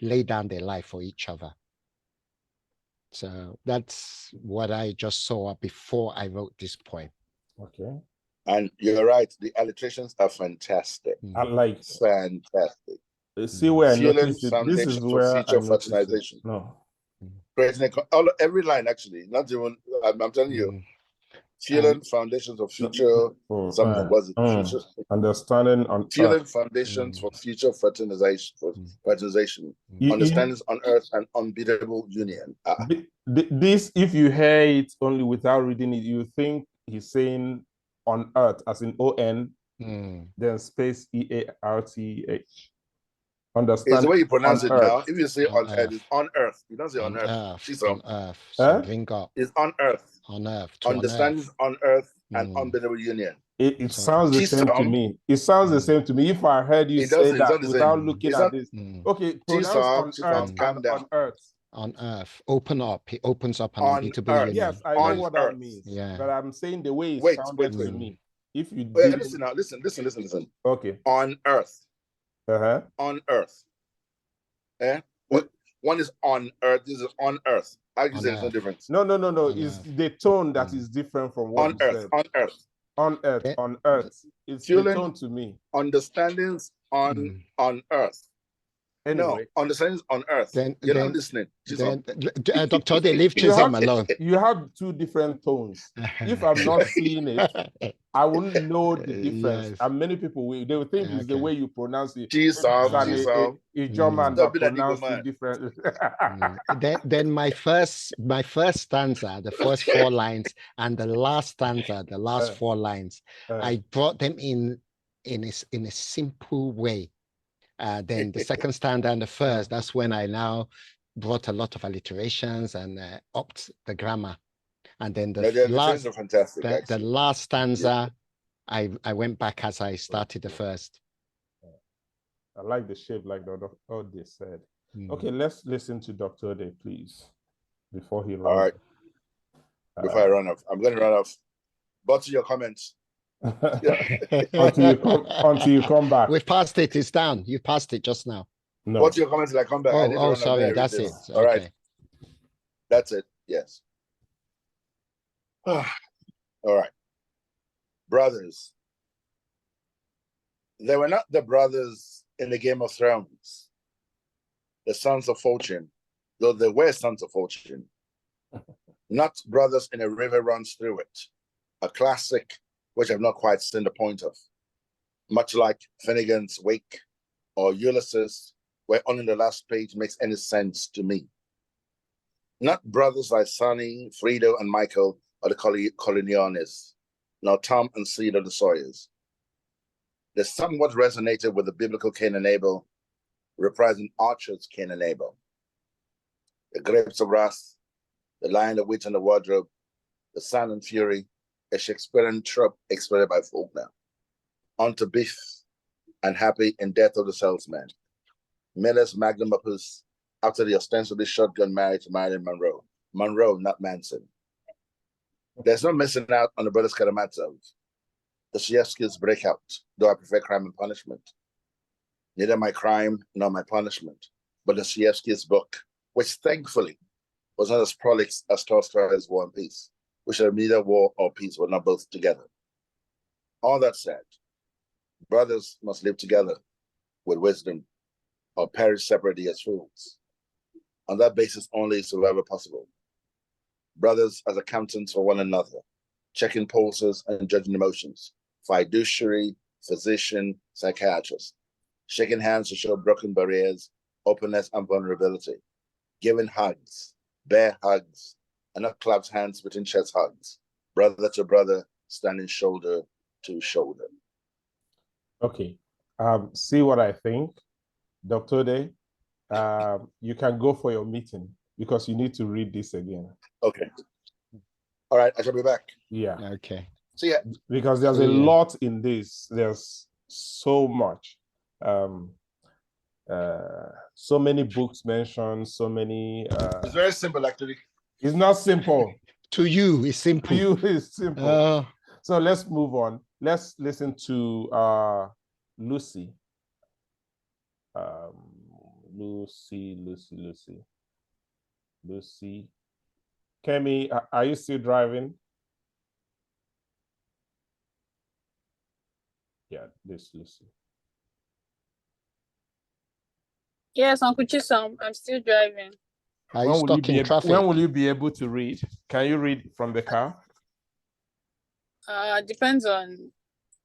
laid down their life for each other. So that's what I just saw before I wrote this poem. Okay. And you're right, the illustrations are fantastic. I like fantastic. See where I Fueling noticed it. This is foundation for where I future noticed it. fertilization. No. Creating every line actually, not even I'm telling you. Fueling foundations for future something was it future understanding on fueling foundations for future fertilization understandings on earth and unbeatable union. This, if you hear it only without reading it, you think he's saying on earth as in ON, then space EARTH. Understand is the way you pronounce it earth. now. If you say on earth, it's on earth. You don't say on earth. On earth. So it's on earth. On earth. Understanding on earth and unbeatable union. It sounds the same to me. It sounds the same to me. If I heard you say that without looking at this, okay, pronounce on earth and on earth. On earth, open up. He opens up an unbeatable union. Yes, I know what that means. Yeah, but I'm saying the way it sounded to me. If you listen now, listen. Okay. On earth. On earth. One is on earth. This is on earth. I can say there's no difference. No. It's the tone that is different from what on earth. On earth. On earth. On earth. It's the tone to me. Understandings on earth. Anyway, no, understandings on earth. You're not listening. Dr. They leave Chisholm alone. You have two different tones. If I'm not seeing it, I wouldn't know the difference. Yes. And many people will. They will think it's the way you pronounce it. Chisholm. A German that pronounce it different. Then my first stanza, the first 4 lines, and the last stanza, the last 4 lines, I brought them in a simple way. Then the second stanza and the first, that's when I now brought a lot of alliterations and upped the grammar. And then the last stanza, I went back as I started the first. I like the shape, like all they said. Okay, let's listen to Dr. Ode, please, before he runs. All right. Before I run off, I'm going to run off. But to your comments. until you come back. We've passed it. It's done. You passed it just now. No. What's your comments till I come back? Oh, sorry. That's it. All right. That's it. Yes. All right. Brothers. They were not the brothers in the Game of Thrones, the sons of fortune, though they were sons of fortune. Not brothers in a river runs through it, a classic which I've not quite seen the point of. Much like Finnegan's Wake or Ulysses, where only the last page makes any sense to me. Not brothers like Sonny, Fredo, and Michael or the Corleones, nor Tom and Sid or the Sawyers. They somewhat resonated with the biblical Cain and Abel, reprising Archer's Cain and Abel. The grapes of wrath, the lion, the witch, and the wardrobe, the sun and fury, a Shakespearean trope exploited by Faulkner. On to Biff and Happy in Death of the Salesman. Miller's magnum opus after the ostensibly shotgun marriage to Marilyn Monroe. Monroe, not Manson. There's no missing out on the Brothers Karamazov. Dostoevsky's Breakout, though I prefer Crime and Punishment. Neither my crime nor my punishment, but Dostoevsky's book, which thankfully was not as prolix as Tolstoy's War and Peace, which are neither war or peace, but not both together. All that said, brothers must live together with wisdom or perish separately as fools. On that basis only is survival possible. Brothers as accountants for one another, checking pulses and judging emotions, fiduciary, physician, psychiatrist, shaking hands to show broken barriers, openness and vulnerability, giving hugs, bare hugs, and not clapped hands between chest hugs, brother to brother, standing shoulder to shoulder. Okay, see what I think, Dr. Day. You can go for your meeting because you need to read this again. Okay. All right, I shall be back. Yeah. Okay. See ya. Because there's a lot in this. There's so much. So many books mentioned, so many. It's very simple, actually. It's not simple. To you, it's simple. To you, it's simple. So let's move on. Let's listen to Lucy. Lucy. Kemi, are you still driving? Yeah, this Lucy. Yes, Uncle Chisom, I'm still driving. Are you stuck in traffic? When will you be able to read? Can you read from the car? Depends on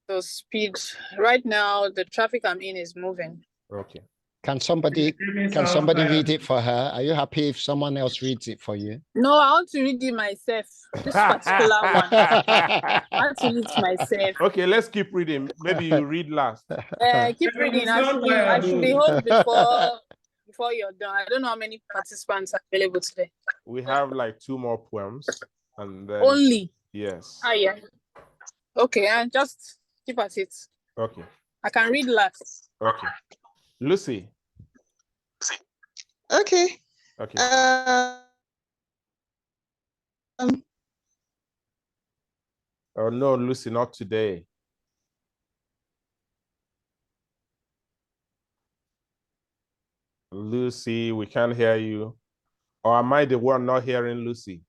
the speed. Right now, the traffic I'm in is moving. Okay. Can somebody read it for her? Are you happy if someone else reads it for you? No, I want to read it myself. This particular one. I want to read it myself. Okay, let's keep reading. Maybe you read last. Keep reading. I should be home before you're done. I don't know how many participants are available today. We have like 2 more poems, and then only. Yes. Yeah. Okay, and just keep at it. Okay. I can read last. Okay. Lucy. Okay. Okay. Oh no, Lucy, not today. Lucy, we can't hear you. Or am I the one not hearing Lucy?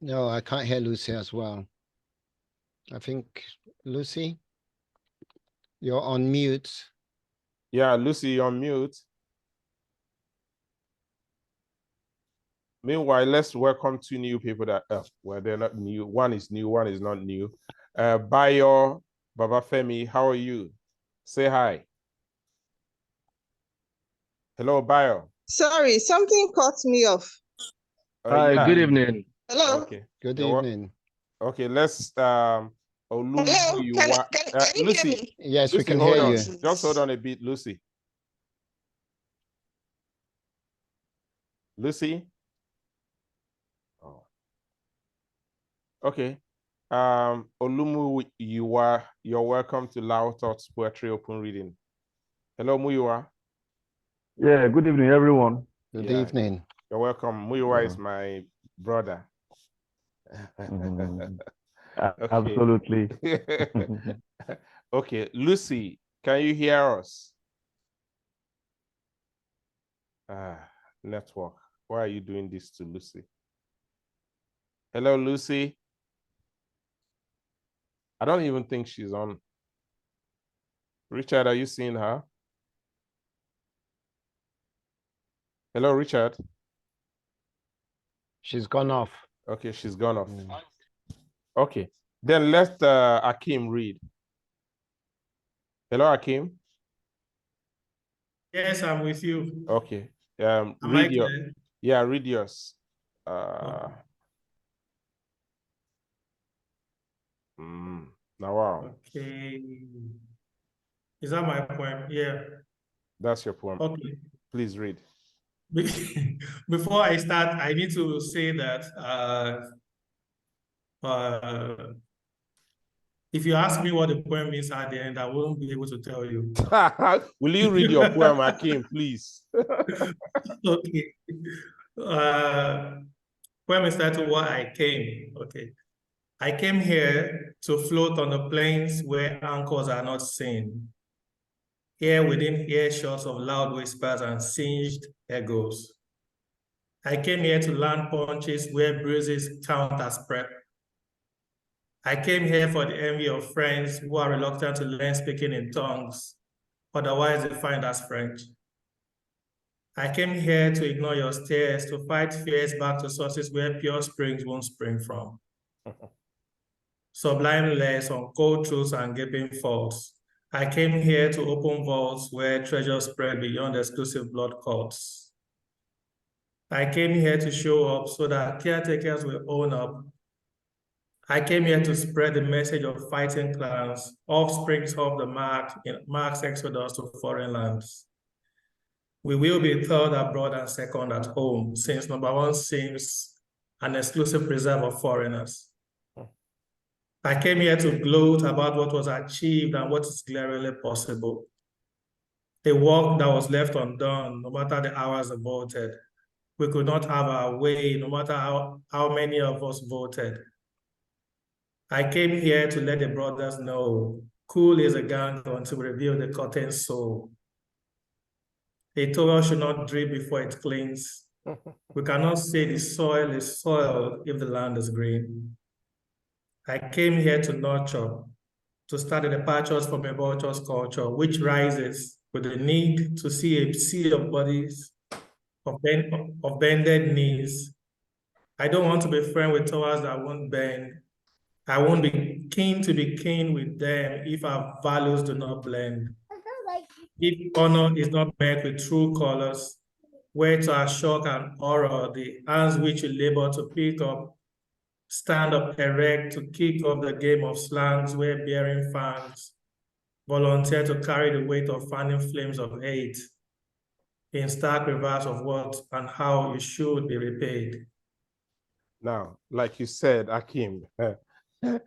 No, I can't hear Lucy as well. I think, Lucy, you're on mute. Yeah, Lucy, you're on mute. Meanwhile, let's welcome 2 new people that, well, they're not new. One is new, one is not new. Bayo, Babafemi, how are you? Say hi. Hello, Bayo. Sorry, something cut me off. Hi, Yeah. good evening. Hello. Okay. Good evening. Okay, let's Hello. Can you Lucy. hear me? Yes, Lucy, we can hold hear on. you. Just hold on a bit, Lucy. Lucy. Oh. Okay. Olumu, you're welcome to Loudthotz Poetry Open Reading. Hello, Muyiwa. Yeah, good evening, everyone. Good evening. You're welcome. Muyiwa is my brother. Okay. Absolutely. Okay, Lucy, can you hear us? Network. Why are you doing this to Lucy? Hello, Lucy. I don't even think she's on. Richard, are you seeing her? Hello, Richard. She's gone off. Okay, she's gone off. Okay, then let Akim read. Hello, Akim. Yes, I'm with you. Okay. Read yours. Okay. Now, wow. Okay. Is that my poem? Yeah. That's your poem. Okay. Please read. Before I start, I need to say that if you ask me what the poem means at the end, I won't be able to tell you. Will you read your poem, Akim, please? Okay. Poem is titled Why I Came. Okay. I came here to float on the plains where anchors are not seen. Here within earshots of loud whispers and singed egos. I came here to land punches where bruises count as prep. I came here for the envy of friends who are reluctant to learn speaking in tongues, otherwise defined as French. I came here to ignore your stares, to fight fears back to sources where pure springs won't spring from. Sublime layers on cold truths and gaping faults. I came here to open vaults where treasures spread beyond exclusive blood courts. I came here to show up so that caretakers will own up. I came here to spread the message of fighting clans, offsprings of the Mark's exodus to foreign lands. We will be third abroad and second at home, since number one seems an exclusive preserve of foreigners. I came here to gloat about what was achieved and what is glaringly possible. A work that was left undone, no matter the hours devoted. We could not have our way, no matter how many of us voted. I came here to let the brothers know, cool is a gang until we reveal the cotton soul. A towel should not drip before it cleans. We cannot say the soil is soiled if the land is green. I came here to nurture, to start the departures from a vulture's culture, which rises with the need to see a sea of bodies of bended knees. I don't want to be friends with towers that won't bend. I won't be keen to be keen with them if our values do not blend. If honor is not met with true colors, where to our shock and horror, the hands which we labor to pick up, stand up erect to kick off the game of slangs where bearing fangs volunteer to carry the weight of fanning flames of hate in stark reverse of what and how you should be repaid. Now, like you said, Akim, I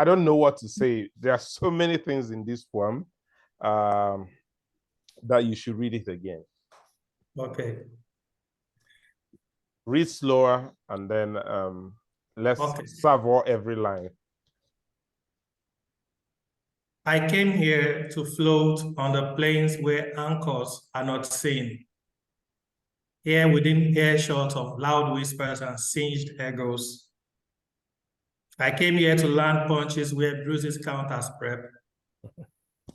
don't know what to say. There are so many things in this poem that you should read it again. Okay. Read slower and then let's savor every line. I came here to float on the plains where anchors are not seen. Here within earshot of loud whispers and singed egos. I came here to land punches where bruises count as prep.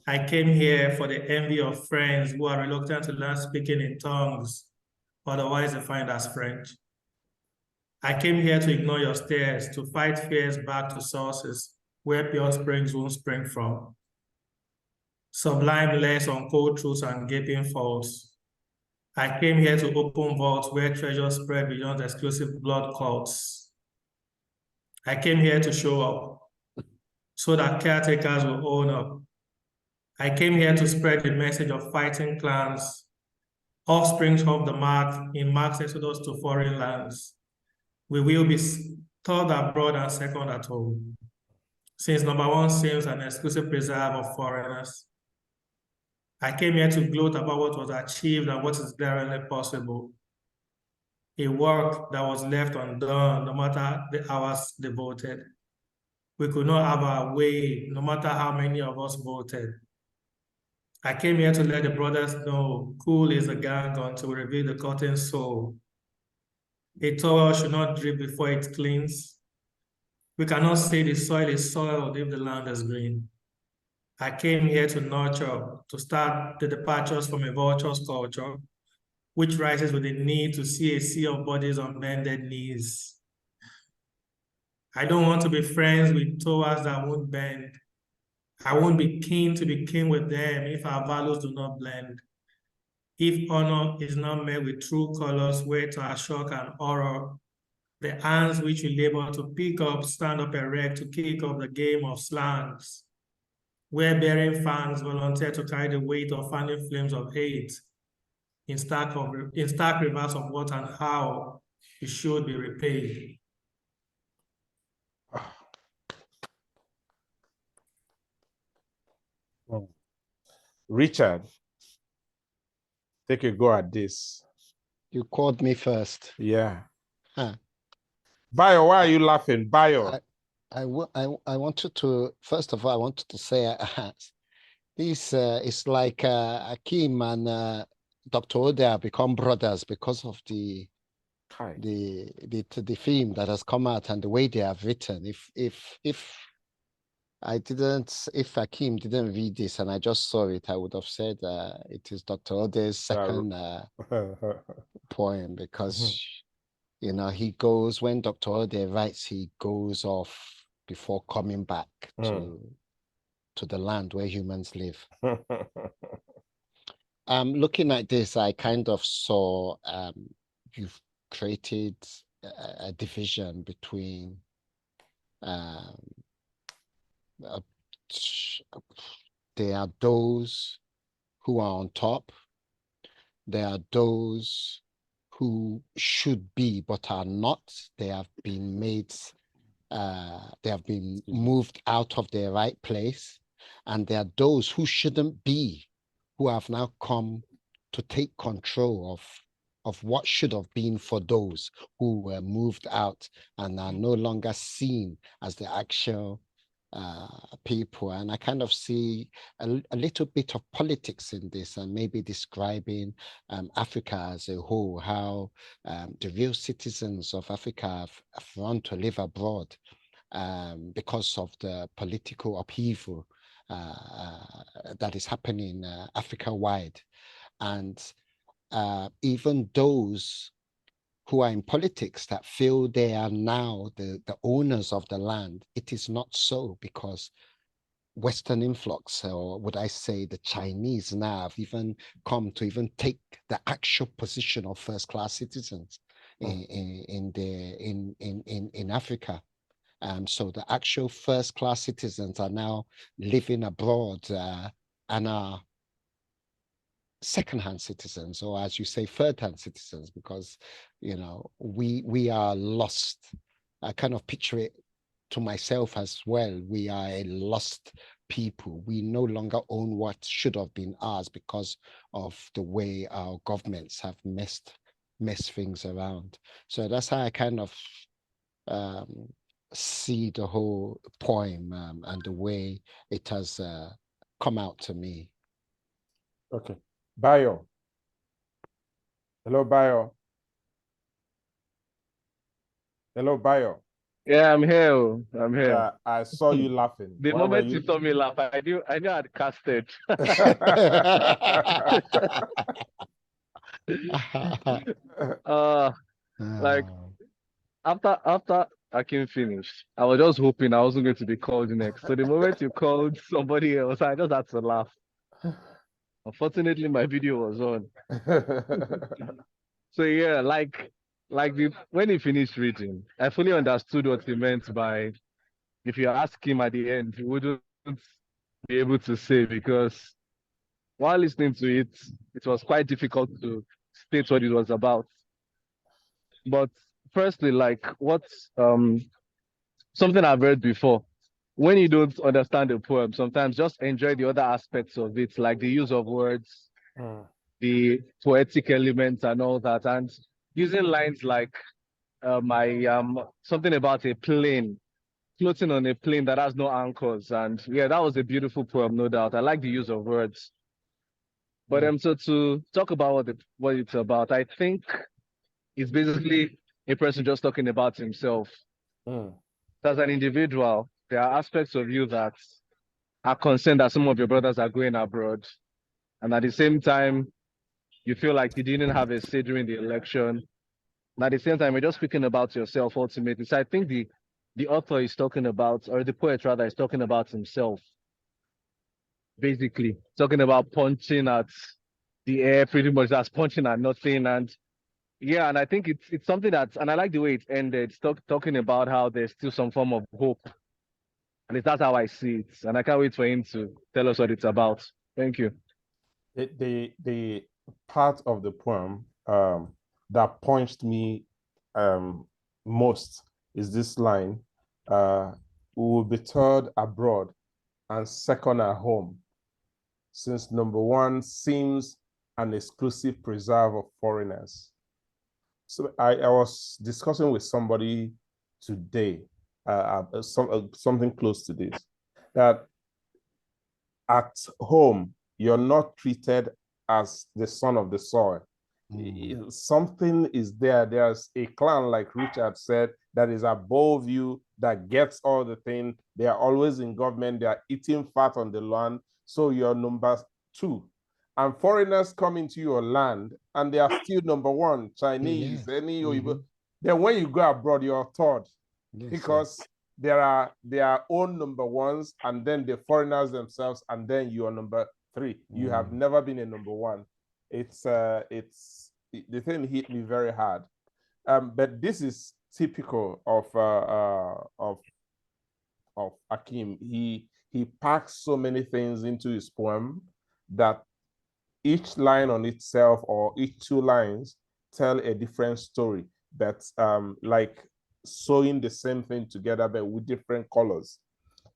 I came here for the envy of friends who are reluctant to learn speaking in tongues, otherwise defined as French. I came here to ignore your stares, to fight fears back to sources where pure springs won't spring from. Sublime less on cold truths and gaping faults. I came here to open vaults where treasures spread beyond exclusive blood cults. I came here to show up so that caretakers will own up. I came here to spread the message of fighting clans, offsprings of the mark in Mark's exodus to foreign lands. We will be third abroad and second at home, since number one seems an exclusive preserve of foreigners. I came here to gloat about what was achieved and what is glaringly possible. A work that was left undone, no matter the hours devoted. We could not have our way, no matter how many of us voted. I came here to let the brothers know cool is the gang until we reveal the cotton soul. A towel should not drip before it cleans. We cannot say the soil is soiled if the land is green. I came here to nurture, to start the departures from a vulture's culture, which rises with the need to see a sea of bodies on bended knees. I don't want to be friends with towers that won't bend. I won't be keen to be kin with them if our values do not blend. If honor is not met with true colors, where to our shock and horror, the hands which we labor to pick up, stand up erect to kick off the game of slangs, where bearing fangs volunteer to carry the weight of fanning flames of hate in stark reverse of what and how it should be repaid. Richard, take a go at this. You called me first. Yeah. Huh. Bayo, why are you laughing? Bayo. I wanted to, first of all, I wanted to say this is like Akim and Dr. Ode have become brothers because of the theme that has come out and the way they have written. If Akim didn't read this and I just saw it, I would have said it is Dr. Ode's second poem because you know, he goes, when Dr. Ode writes, he goes off before coming back to the land where humans live. Looking at this, I kind of saw you've created a division between there are those who are on top, there are those who should be but are not. They have been made, they have been moved out of their right place. And there are those who shouldn't be, who have now come to take control of what should have been for those who were moved out and are no longer seen as the actual people. And I kind of see a little bit of politics in this, and maybe describing Africa as a whole, how the real citizens of Africa have run to live abroad because of the political upheaval that is happening Africa-wide. And even those who are in politics that feel they are now the owners of the land, it is not so, because Western influx, or would I say the Chinese now, have even come to even take the actual position of first-class citizens in Africa. So the actual first-class citizens are now living abroad and are second-hand citizens, or as you say, third-hand citizens, because we are lost. I kind of picture it to myself as well. We are a lost people. We no longer own what should have been ours because of the way our governments have messed things around. So that's how I kind of see the whole poem and the way it has come out to me. Okay. Bayo. Hello, Bayo. Hello, Bayo. Yeah, I'm here. I'm here. Yeah, I saw you laughing. The moment you saw me laugh, I knew I'd casted. Like after Akim finished, I was just hoping I wasn't going to be called next. So the moment you called somebody else, I just had to laugh. Unfortunately, my video was on. So yeah, when he finished reading, I fully understood what he meant by, if you ask him at the end, he wouldn't be able to say, because while listening to it, it was quite difficult to state what it was about. But firstly, like what's something I've read before, when you don't understand the poem, sometimes just enjoy the other aspects of it, like the use of words, the poetic elements and all that, and using lines like something about a plane, floating on a plane that has no anchors. And yeah, that was a beautiful poem, no doubt. I like the use of words. But so to talk about what it's about, I think it's basically a person just talking about himself. As an individual, there are aspects of you that are concerned that some of your brothers are going abroad. And at the same time, you feel like you didn't have a say during the election. And at the same time, you're just speaking about yourself ultimately. So I think the author is talking about, or the poet rather, is talking about himself. Basically, talking about punching at the air, pretty much that's punching at nothing. And yeah, and I think it's something that, and I like the way it ended, talking about how there's still some form of hope. And that's how I see it. And I can't wait for him to tell us what it's about. Thank you. The part of the poem that punched me most is this line, we will be third abroad and second at home, since number one seems an exclusive preserve of foreigners. So I was discussing with somebody today, something close to this, that at home, you're not treated as the son of the soil. Something is there. There's a clan, like Richard said, that is above you, that gets all the things. They are always in government. They are eating fat on the land. So you're number two. And foreigners come into your land and they are still number one, Chinese, any then when you go abroad, you're third. Because there are their own number ones, and then the foreigners themselves, and then you are number three. You have never been a number one. It's the thing hit me very hard. But this is typical of Akim. He packs so many things into his poem that each line on itself, or each two lines, tell a different story. That's like sewing the same thing together, but with different colors.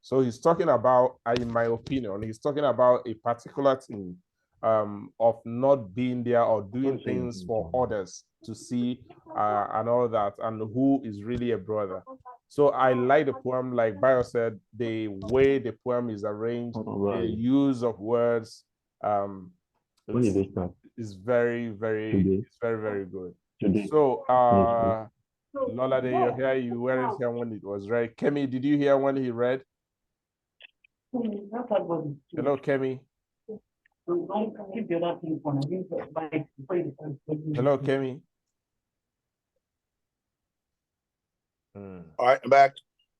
So he's talking about, in my opinion, he's talking about a particular thing of not being there or doing things for others to see and all that, and who is really a brother. So I like the poem, like Bayo said, the way the poem is arranged, the use of words, is very, very, very good. So Lola, did you hear? You weren't here when it was read. Kemi, did you hear when he read? Hello, Kemi. Hello, Kemi. All right, I'm back.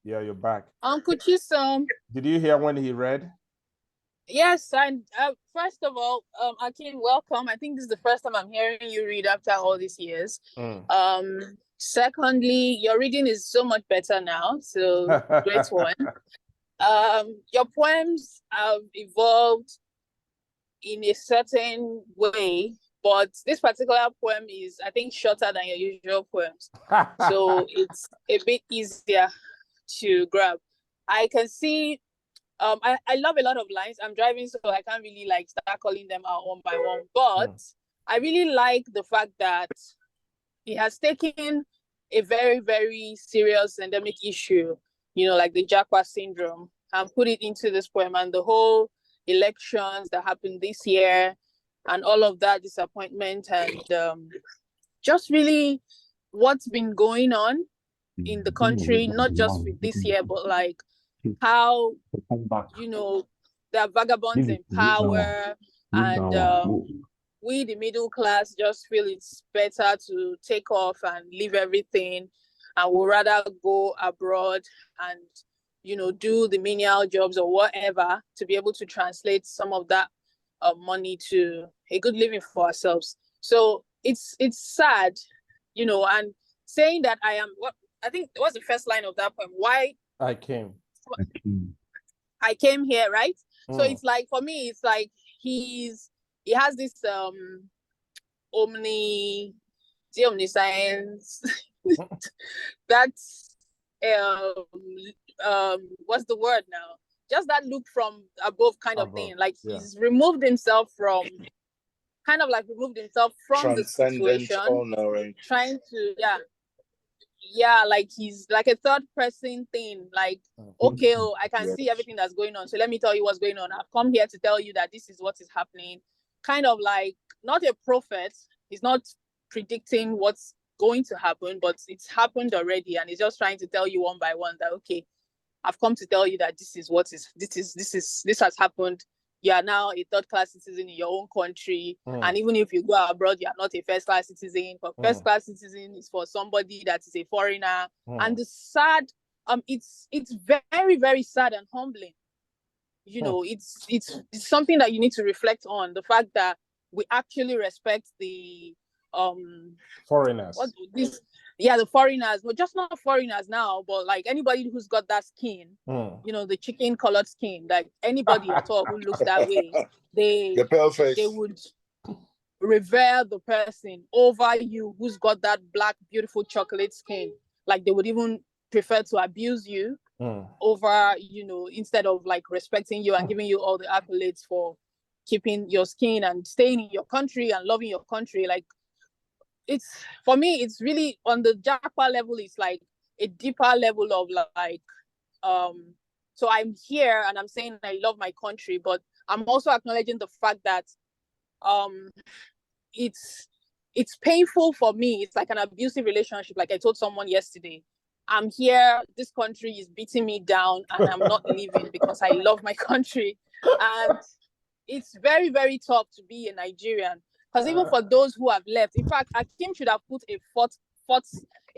Yeah, you're back. Uncle Chisom. Did you hear when he read? Yes, and first of all, Akin, welcome. I think this is the first time I'm hearing you read after all these years. Secondly, your reading is so much better now, so great one. Your poems have evolved in a certain way, but this particular poem is, I think, shorter than your usual poems. So it's a bit easier to grab. I can see, I love a lot of lines. I'm driving, so I can't really like start calling them out one by one, but I really like the fact that he has taken a very, very serious endemic issue, you know, like the Japa syndrome, and put it into this poem, and the whole elections that happened this year and all of that disappointment, and just really what's been going on in the country, not just with this year, but like how, you know, there are vagabonds in power, and we, the middle class, just feel it's better to take off and leave everything, and we'll rather go abroad and, you know, do the menial jobs or whatever to be able to translate some of that money to a good living for ourselves. So it's sad, you know, and saying that I think it was the first line of that poem. Why I came here, right? So it's like, for me, it's like he has this omniscience that's what's the word now? Just that look from above kind of thing. Like he's removed himself from the situation, trying to like he's like a third person thing, like, okay, I can see everything that's going on, so let me tell you what's going on. I've come here to tell you that this is what is happening. Kind of like, not a prophet. He's not predicting what's going to happen, but it's happened already, and he's just trying to tell you one by one that, okay, I've come to tell you that this has happened. You are now a third-class citizen in your own country, and even if you go abroad, you are not a first-class citizen. But first-class citizen is for somebody that is a foreigner. And the sad, it's very, very sad and humbling. You know, it's something that you need to reflect on, the fact that we actually respect the foreigners. The foreigners, but just not foreigners now, but like anybody who's got that skin, you know, the chicken colored skin, like anybody at all who looks that way, they would revere the person over you who's got that black, beautiful chocolate skin. Like they would even prefer to abuse you over, you know, instead of like respecting you and giving you all the accolades for keeping your skin and staying in your country and loving your country. Like, it's, for me, it's really on the Japa level, it's like a deeper level of like, so I'm here and I'm saying I love my country, but I'm also acknowledging the fact that it's painful for me. It's like an abusive relationship. Like I told someone yesterday, I'm here, this country is beating me down and I'm not leaving because I love my country. And it's very, very tough to be a Nigerian. Because even for those who have left, in fact, Akim should have put a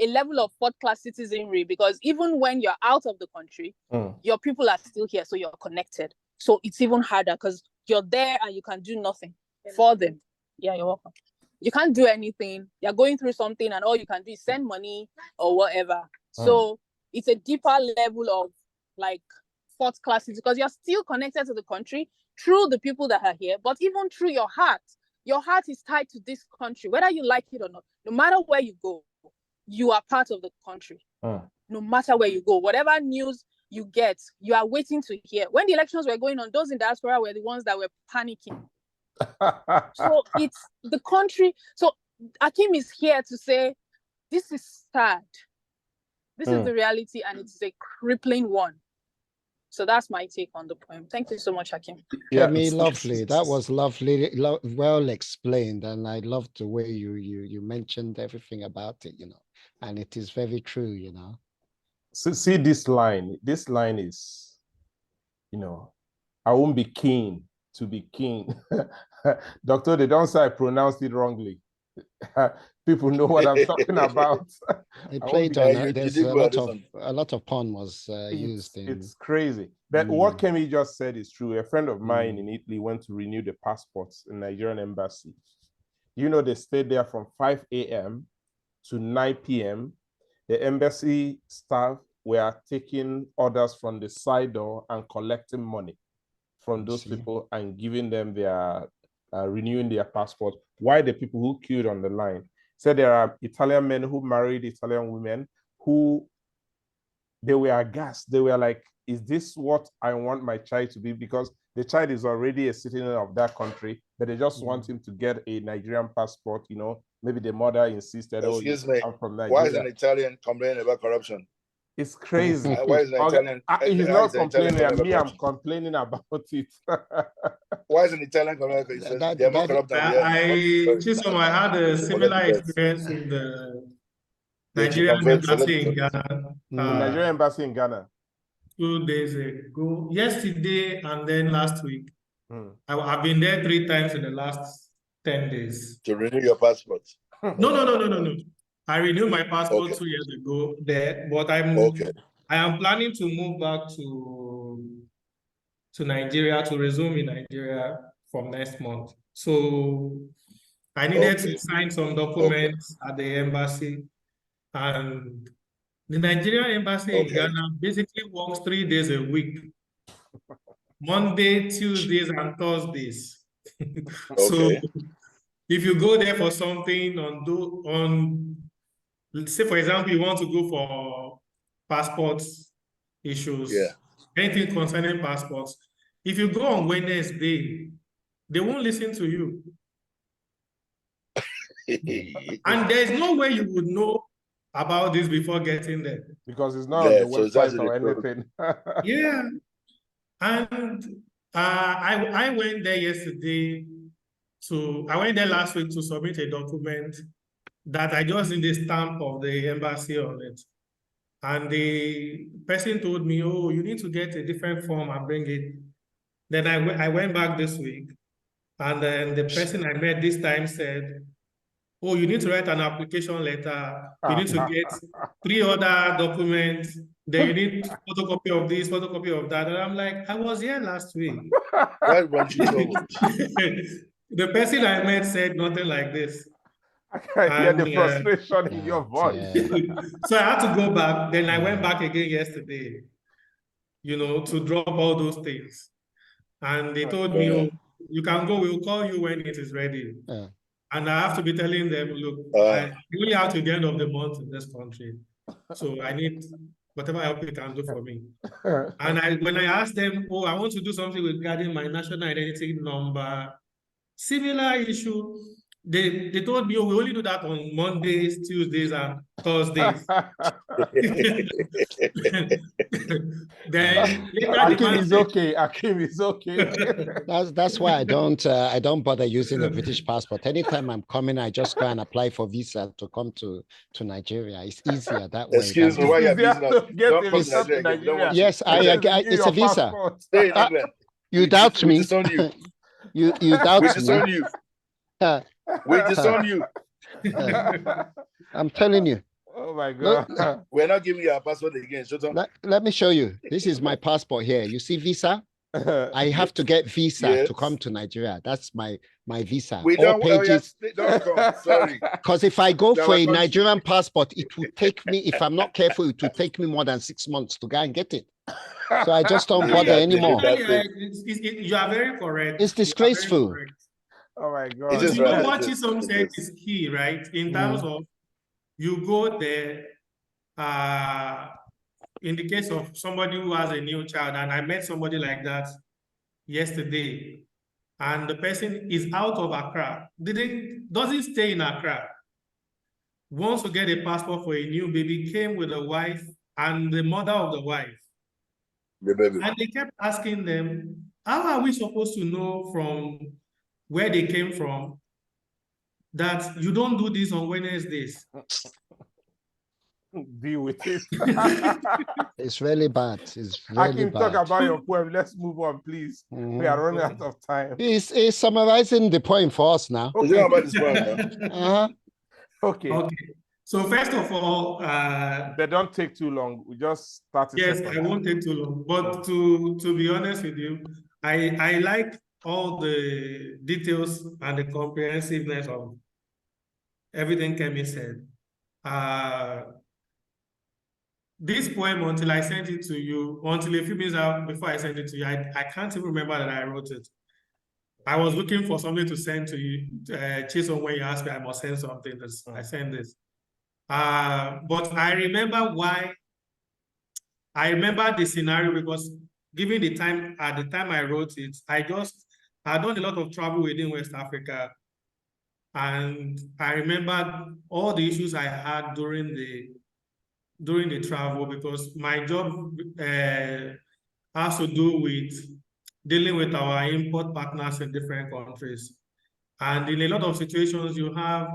level of fourth-class citizenry, because even when you're out of the country, your people are still here, so you're connected. So it's even harder because you're there and you can do nothing for them. Yeah, you're welcome. You can't do anything. You're going through something and all you can do is send money or whatever. So it's a deeper level of like fourth class, because you're still connected to the country through the people that are here, but even through your heart. Your heart is tied to this country, whether you like it or not. No matter where you go, you are part of the country. No matter where you go, whatever news you get, you are waiting to hear. When the elections were going on, those in diaspora were the ones that were panicking. So it's the country. So Akim is here to say, this is sad. This is the reality, and it's a crippling one. So that's my take on the poem. Thank you so much, Hakim. Yeah, me, lovely. That was lovely, well explained, and I loved the way you mentioned everything about it. You know, And it is very true, you know. So see this line. This line is, you know, I won't be keen to be king. Doctor, they don't say I pronounced it wrongly. People know what I'm talking about. They played on there's a lot of pun was used in. It's crazy. But what Kemi just said is true. A friend of mine in Italy went to renew the passports in Nigerian embassy. You know, they stayed there from 5 a.m. to 9 p.m. The embassy staff were taking orders from the side door and collecting money from those people and giving them their renewing their passport. Why the people who queued on the line said there are Italian men who married Italian women who they were aghast. They were like, is this what I want my child to be? Because the child is already a citizen of that country, but they just want him to get a Nigerian passport. You know, maybe the mother insisted, excuse me, I'm from Nigeria. Why is an Italian complaining about corruption? It's crazy. Why is an Italian? He's not complaining. Me, I'm complaining about it. Why is an Italian complaining? They're more corrupt than I had a similar experience in the Nigerian embassy in Ghana. Nigerian embassy in Ghana. 2 days ago, yesterday, and then last week. I've been there 3 times in the last 10 days. To renew your passport? No. I renewed my passport 2 years ago there, but I am planning to move back to Nigeria, to resume in Nigeria from next month. So I needed to sign some documents at the embassy, and the Nigerian embassy in Ghana basically works 3 days a week. Monday, Tuesdays, and Thursdays. So if you go there for something let's say, for example, you want to go for passport issues, anything concerning passports, if you go on Wednesday, they won't listen to you. And there's no way you would know about this before getting there. Because it's not on the website or anything. Yeah. And I went there yesterday I went there last week to submit a document that I just need the stamp of the embassy on it. And the person told me, oh, you need to get a different form and bring it. Then I went back this week, and then the person I met this time said, oh, you need to write an application letter. You need to get 3 other documents. Then you need photocopy of this, photocopy of that. And I'm like, I was here last week. Why weren't you told? The person I met said nothing like this. I can hear the frustration in your voice. So I had to go back. Then I went back again yesterday, you know, to drop all those things. And they told me, oh, you can go, we'll call you when it is ready. And I have to be telling them, look, I only have to the end of the month in this country. So I need whatever help you can do for me. And when I asked them, oh, I want to do something regarding my national identity number, similar issue, they told me, oh, we only do that on Mondays, Tuesdays, and Thursdays. Then Akim is okay. Akim is okay. That's why I don't bother using the British passport. Anytime I'm coming, I just go and apply for visa to come to Nigeria. It's easier that way. Excuse me, why you're visa to Nigeria? Yes, it's a visa. You doubt me? You doubt me? We disown you. I'm telling you. Oh my God. Look, we're not giving you our passport again. Let me show you. This is my passport here. You see visa? I have to get visa to come to Nigeria. That's my visa. We don't, pages. Don't come. Sorry. Because if I go for a Nigerian passport, it will take me, if I'm not careful, it will take me more than 6 months to go and get it. So I just don't bother anymore. You are very correct. It's disgraceful. Oh my God. You know what Chisom said is key, right? In terms of you go there, in the case of somebody who has a new child, and I met somebody like that yesterday, and the person is out of Accra, doesn't stay in Accra, wants to get a passport for a new baby, came with a wife and the mother of the wife. The baby. And they kept asking them, how are we supposed to know from where they came from that you don't do this on Wednesdays? Deal with it. It's really bad. It's I really can talk bad. about your poem. Let's move on, please. We are running out of time. He's summarizing the poem for us now. It's not about this poem now. Okay. Okay. So first of all, they don't take too long. We just started. Yes, I won't take too long. But to be honest with you, I like all the details and the comprehensiveness of everything Kemi said. This poem, until I sent it to you, until a few minutes out before I sent it to you, I can't even remember that I wrote it. I was looking for something to send to you, Chisom, when you asked me, I must send something. I sent this. But I remember why. I remember the scenario because given the time, at the time I wrote it, I'd done a lot of travel within West Africa. And I remember all the issues I had during the travel because my job has to do with dealing with our import partners in different countries. And in a lot of situations, you have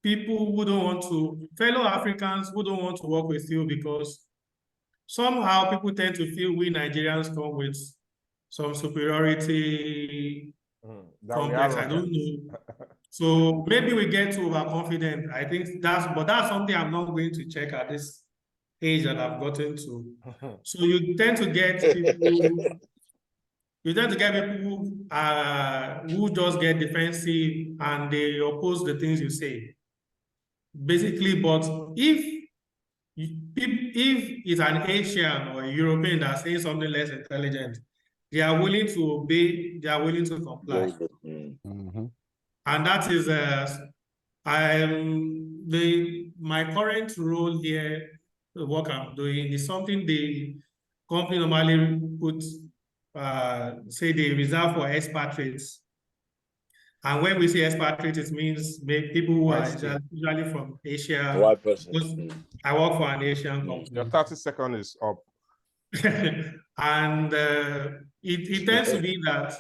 people who don't want to, fellow Africans who don't want to work with you because somehow people tend to feel we Nigerians come with some superiority complex. I don't know. So maybe we get too overconfident. I think that's something I'm not going to check at this age that I've gotten to. So you tend to get people. You tend to get people who just get defensive and they oppose the things you say. Basically, but if it's an Asian or a European that's saying something less intelligent, they are willing to obey, they are willing to comply. And that is my current role here, the work I'm doing, is something the company normally say they reserve for expatriates. And when we say expatriates, it means people who are usually from Asia. The white person. I work for an Asian company. Your 30 seconds is up. And it tends to be that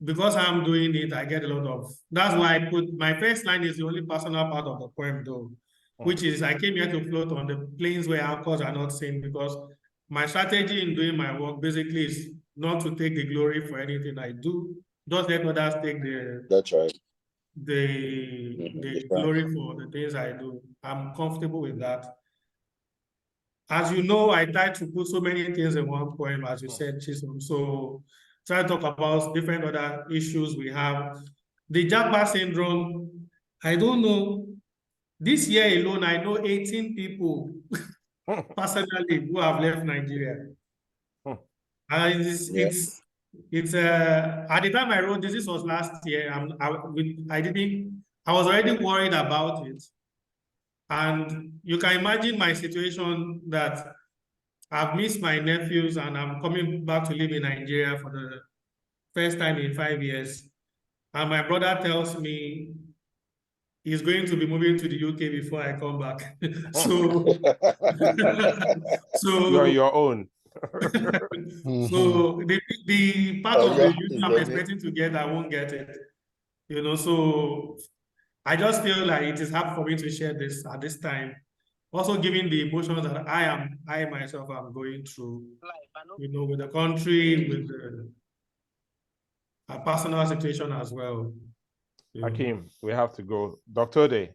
because I'm doing it, I get a lot of, that's why I put, my first line is the only personal part of the poem though, which is I came here to float on the plains where anchors are not seen, because my strategy in doing my work basically is not to take the glory for anything I do, just let others take the glory for the things I do. I'm comfortable with that. As you know, I tried to put so many things in one poem, as you said, Chisom. So try to talk about different other issues we have. The Japa syndrome, I don't know. This year alone, I know 18 people personally who have left Nigeria. And it's at the time I wrote this was last year. I was already worried about it. And you can imagine my situation that I've missed my nephews and I'm coming back to live in Nigeria for the first time in 5 years. And my brother tells me he's going to be moving to the UK before I come back. So you're on your own. So the part of the youth I'm expecting to get, I won't get it. You know, so I just feel like it is hard for me to share this at this time. Also, given the emotions that I myself am going through, you know, with the country, with a personal situation as well. Hakeem, we have to go. Dr. Day.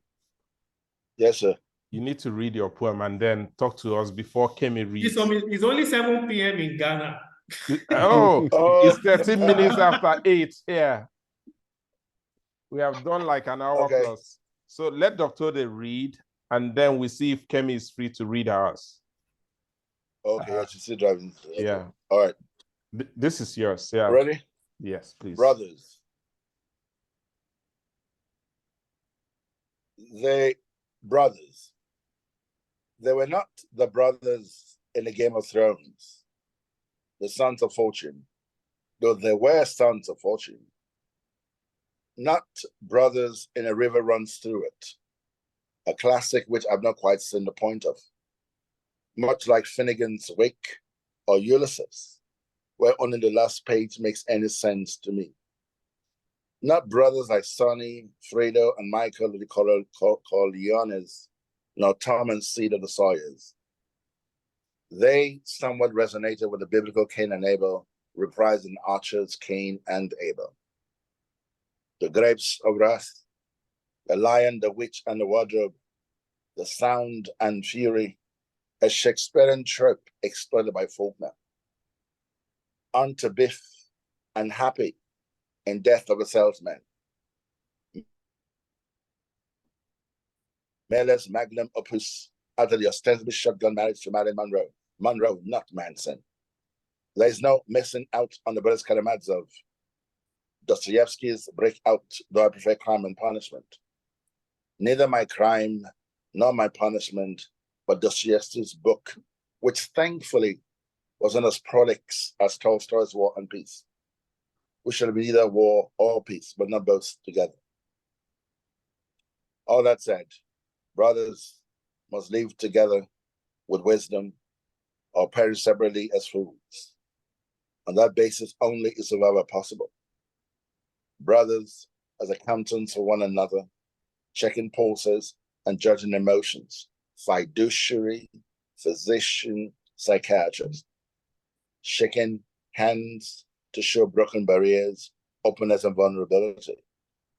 Yes, sir. You need to read your poem and then talk to us before Kemi reads. It's only 7 p.m. in Ghana. It's 13 minutes after 8 here. We have done like an hour plus. So let Dr. Day read, and then we see if Kemi is free to read ours. Okay, she's still driving. Okay. Yeah. All right. This is yours. Yeah. Ready? Yes, please. Brothers. They were not the brothers in the Game of Thrones, the sons of fortune, though they were sons of fortune. Not brothers in A River Runs Through It, a classic which I've not quite seen the point of. Much like Finnegan's Wake or Ulysses, where only the last page makes any sense to me. Not brothers like Sonny, Fredo, and Michael the Corleones, nor Tom and seed of the Sawyers. They somewhat resonated with the biblical Cain and Abel, reprised in Archer's Cain and Abel. The grapes of wrath, the lion, the witch, and the wardrobe, the sound and fury, a Shakespearean trope exploited by Faulkner. On to Biff and Happy in Death of a Salesman. Miller's magnum opus after the ostensibly shotgun marriage to Marilyn Monroe. Monroe, not Manson. There is no missing out on the Brothers Karamazov. Dostoevsky's Breakout, though I prefer Crime and Punishment. Neither my crime nor my punishment, but Dostoevsky's book, which thankfully wasn't as prolix as Tolstoy's War and Peace. We shall be either war or peace, but not both together. All that said, brothers must live together with wisdom or perish separately as fools. On that basis only is survival possible. Brothers as accountants for one another, checking pulses and judging emotions, fiduciary, physician, psychiatrist, shaking hands to show broken barriers, openness and vulnerability,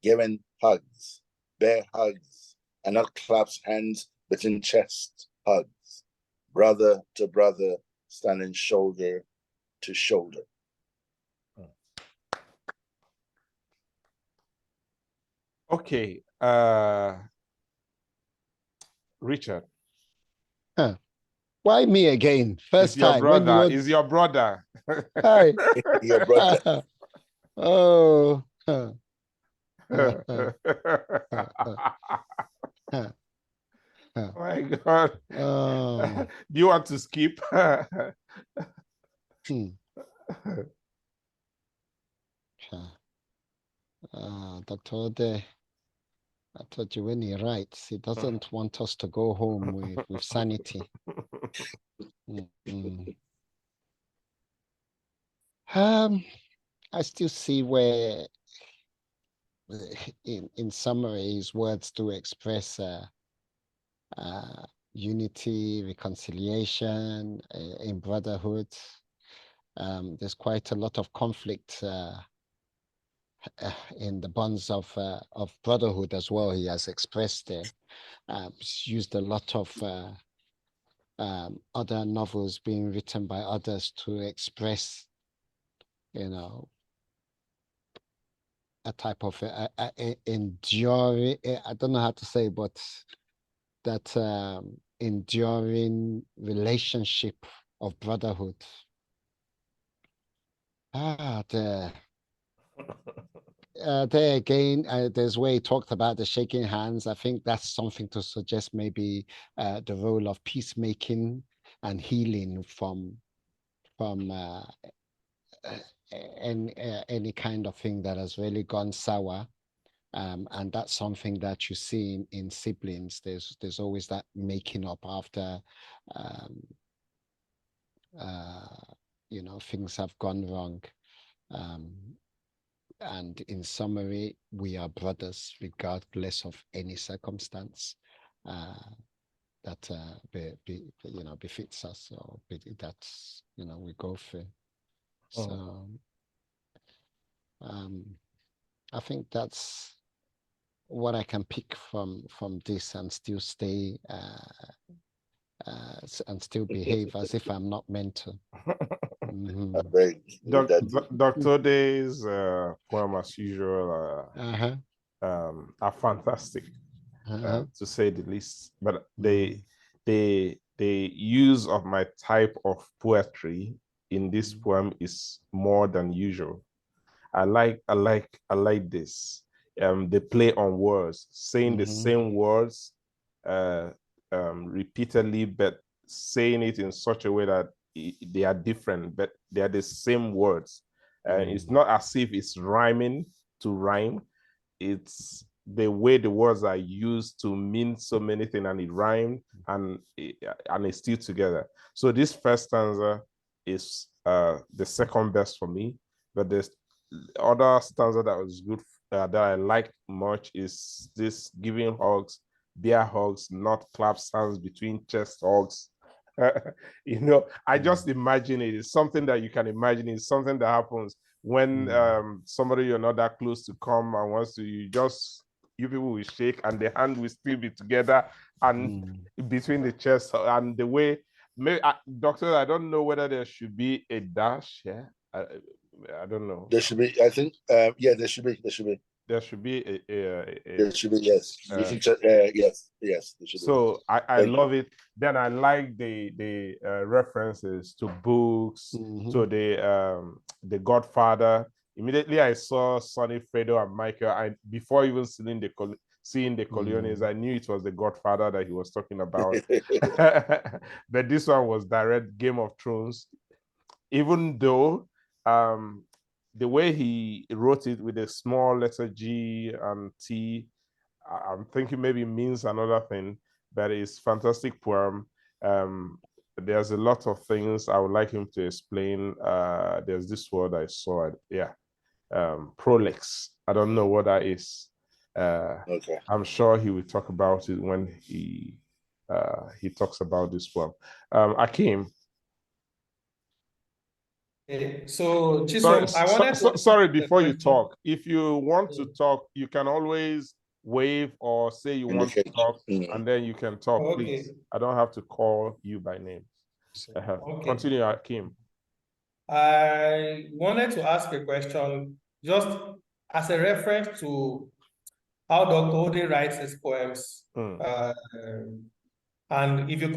giving hugs, bare hugs, and not claps hands between chest hugs, brother to brother, standing shoulder to shoulder. Okay, Richard. Huh. Why me again? First It's your time. brother. It's your brother. Hi. Your brother. Oh. Oh my God. Oh. Do you want to skip? Dr. Ode, I told you when he writes, he doesn't want us to go home with sanity. I still see where, in summary, his words do express unity, reconciliation in brotherhood. There's quite a lot of conflict in the bonds of brotherhood as well. He has expressed there. He's used a lot of other novels being written by others to express, you know, a type of enduring, I don't know how to say, but that enduring relationship of brotherhood. There again, there's where he talked about the shaking hands. I think that's something to suggest maybe the role of peacemaking and healing from any kind of thing that has really gone sour. And that's something that you see in siblings. There's always that making up after you know, things have gone wrong. And in summary, we are brothers regardless of any circumstance that you know, befits us, or that's, you know, we go through. So I think that's what I can pick from this and still stay and still behave as if I'm not meant to. Dr. Day's poem, as usual, are fantastic, to say the least. But the use of my type of poetry in this poem is more than usual. I like this. They play on words, saying the same words repeatedly, but saying it in such a way that they are different, but they are the same words. It's not as if it's rhyming to rhyme. It's the way the words are used to mean so many things, and it rhymed and it's still together. So this first stanza is the second best for me, but there's other stanza that was good, that I liked much, is this giving hugs bear hugs, not clap hands between chest hugs. You know, I just imagine it. It's something that you can imagine. It's something that happens when somebody you're not that close to come and wants to, you people will shake and the hand will still be together and between the chest and the way. Doctor, I don't know whether there should be a dash. Yeah, I don't know. There should be. I think. Yeah, there should be. There should be. There should be there should be, yes. Yes. There should so be. I love it. Then I like the references to books, to the Godfather. Immediately I saw Sonny, Fredo, and Michael. Before even seeing the Corleones, I knew it was the Godfather that he was talking about. But this one was direct Game of Thrones. Even though the way he wrote it with a small letter G and T, I'm thinking maybe it means another thing, but it's fantastic poem. There's a lot of things I would like him to explain. There's this word I saw, prolix. I don't know what that is. Okay. I'm sure he will talk about it when he talks about this poem. Akeem. So, Chisom, I wanted to... Sorry, before you talk, if you want to talk, you can always wave or say you want to talk, and then you can talk, please. I don't have to call you by name. Continue, Akeem. I wanted to ask a question, just as a reference to how Dr. Ode writes his poems. And if you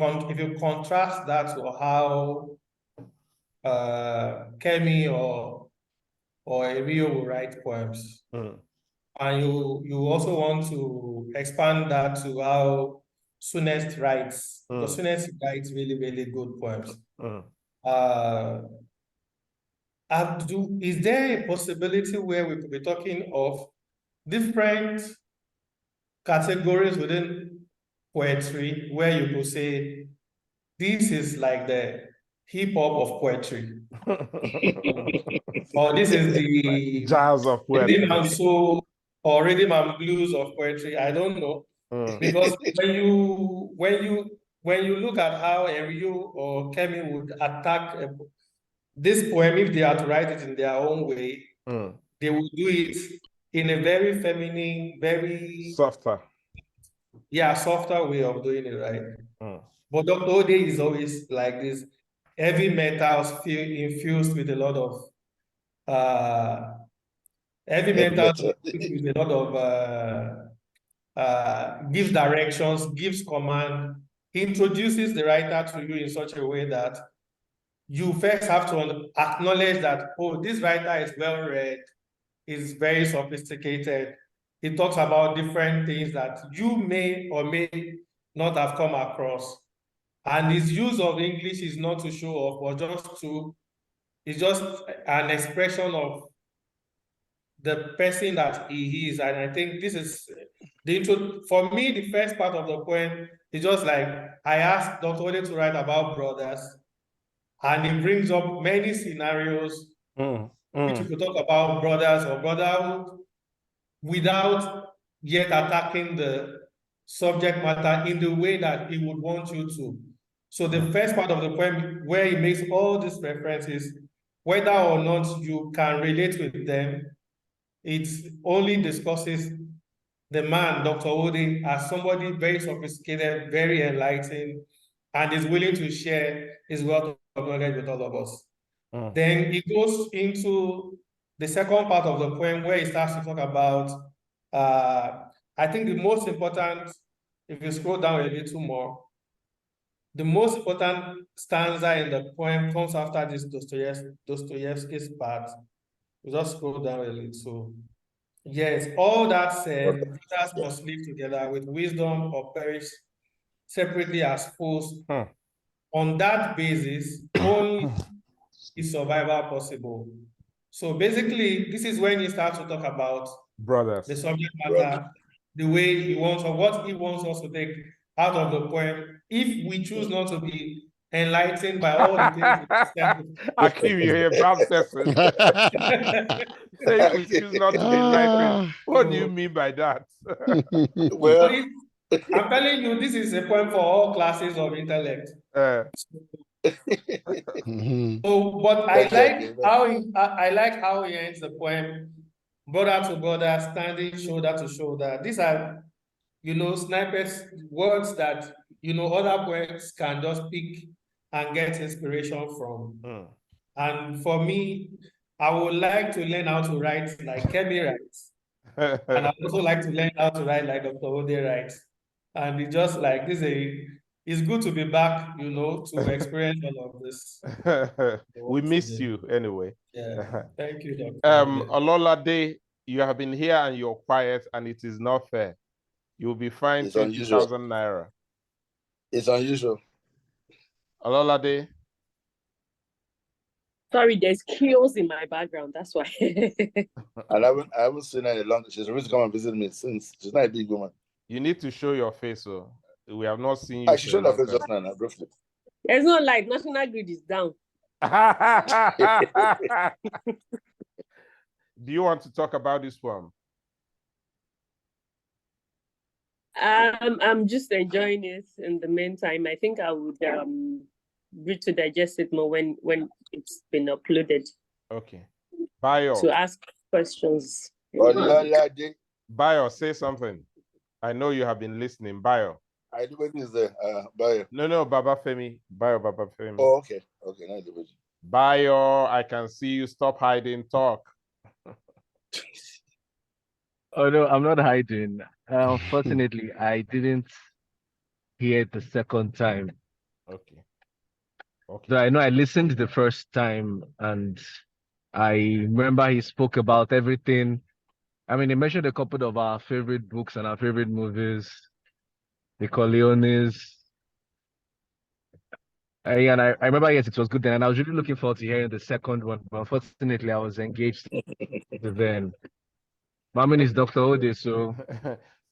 contrast that to how Kemi or Erio will write poems. And you also want to expand that to how Sunest writes. Because Sunest writes really, really good poems. Is there a possibility where we could be talking of different categories within poetry where you could say, this is like the hip-hop of poetry? Or this is the jazz of poetry, rhythm and soul or rhythm and blues of poetry. I don't know, because when you look at how Erio or Kemi would attack this poem, if they are to write it in their own way, they will do it in a very feminine, very softer way of doing it, right? But Dr. Ode is always like this heavy metals infused with a lot of gives directions, gives command, introduces the writer to you in such a way that you first have to acknowledge that, oh, this writer is well read, is very sophisticated. He talks about different things that you may or may not have come across. And his use of English is not to show off, but it's just an expression of the person that he is. And I think this is for me, the first part of the poem is just like, I asked Dr. Ode to write about brothers, and he brings up many scenarios which we could talk about brothers or brotherhood without yet attacking the subject matter in the way that he would want you to. So the first part of the poem, where he makes all these references, whether or not you can relate with them, it only discusses the man, Dr. Ode, as somebody very sophisticated, very enlightened, and is willing to share his wealth of knowledge with all of us. Then he goes into the second part of the poem where he starts to talk about, I think the most important, if you scroll down a little more, the most important stanza in the poem comes after this Dostoevsky's part. You just scroll down a little. Yes, all that said, brothers must live together with wisdom or perish separately as fools. On that basis, only is survival possible. So basically, this is when he starts to talk about brothers, the subject matter, the way he wants, or what he wants us to take out of the poem, if we choose not to be enlightened by all the things. Akeem, you're a bad person. Say we choose not to be enlightened. What do you mean by that? Well, I'm telling you, this is a poem for all classes of intellect. So, but I like how he ends the poem, brother to brother, standing shoulder to shoulder. These are, snippets, words that, other poets can just pick and get inspiration from. And for me, I would like to learn how to write like Kemi writes. And I also like to learn how to write like Dr. Ode writes. And it's just like it's good to be back, to experience all of this. We miss you anyway. Yeah, thank you, Dr. Ololade, you have been here and you're quiet, and it is not fair. You'll be fined 20,000 naira. It's unusual. Ololade. Sorry, there's chaos in my background. That's why. And I haven't seen her in a long time. She's always come and visit me since. She's not a big woman. You need to show your face, so we have not seen you. She showed her face just now, briefly. There's no light. National grid is down. Do you want to talk about this poem? I'm just enjoying it in the meantime. I think I would read to digest it more when it's been uploaded. Okay. Bayo. To ask questions. Bayo, say something. I know you have been listening. Bayo. I do what is there, Bayo. No, Baba Femi. Bayo, Baba Femi. Oh, okay. Okay, now Bayo, I can see you. Stop hiding. Talk. Oh no, I'm not hiding. Unfortunately, I didn't hear it the second time. Okay. So I know I listened the first time, and I remember he spoke about everything. I mean, he mentioned a couple of our favorite books and our favorite movies, the Corleones. And I remember, yes, it was good then, and I was really looking forward to hearing the second one, but unfortunately, I was engaged then. My name is Dr. Ode, so...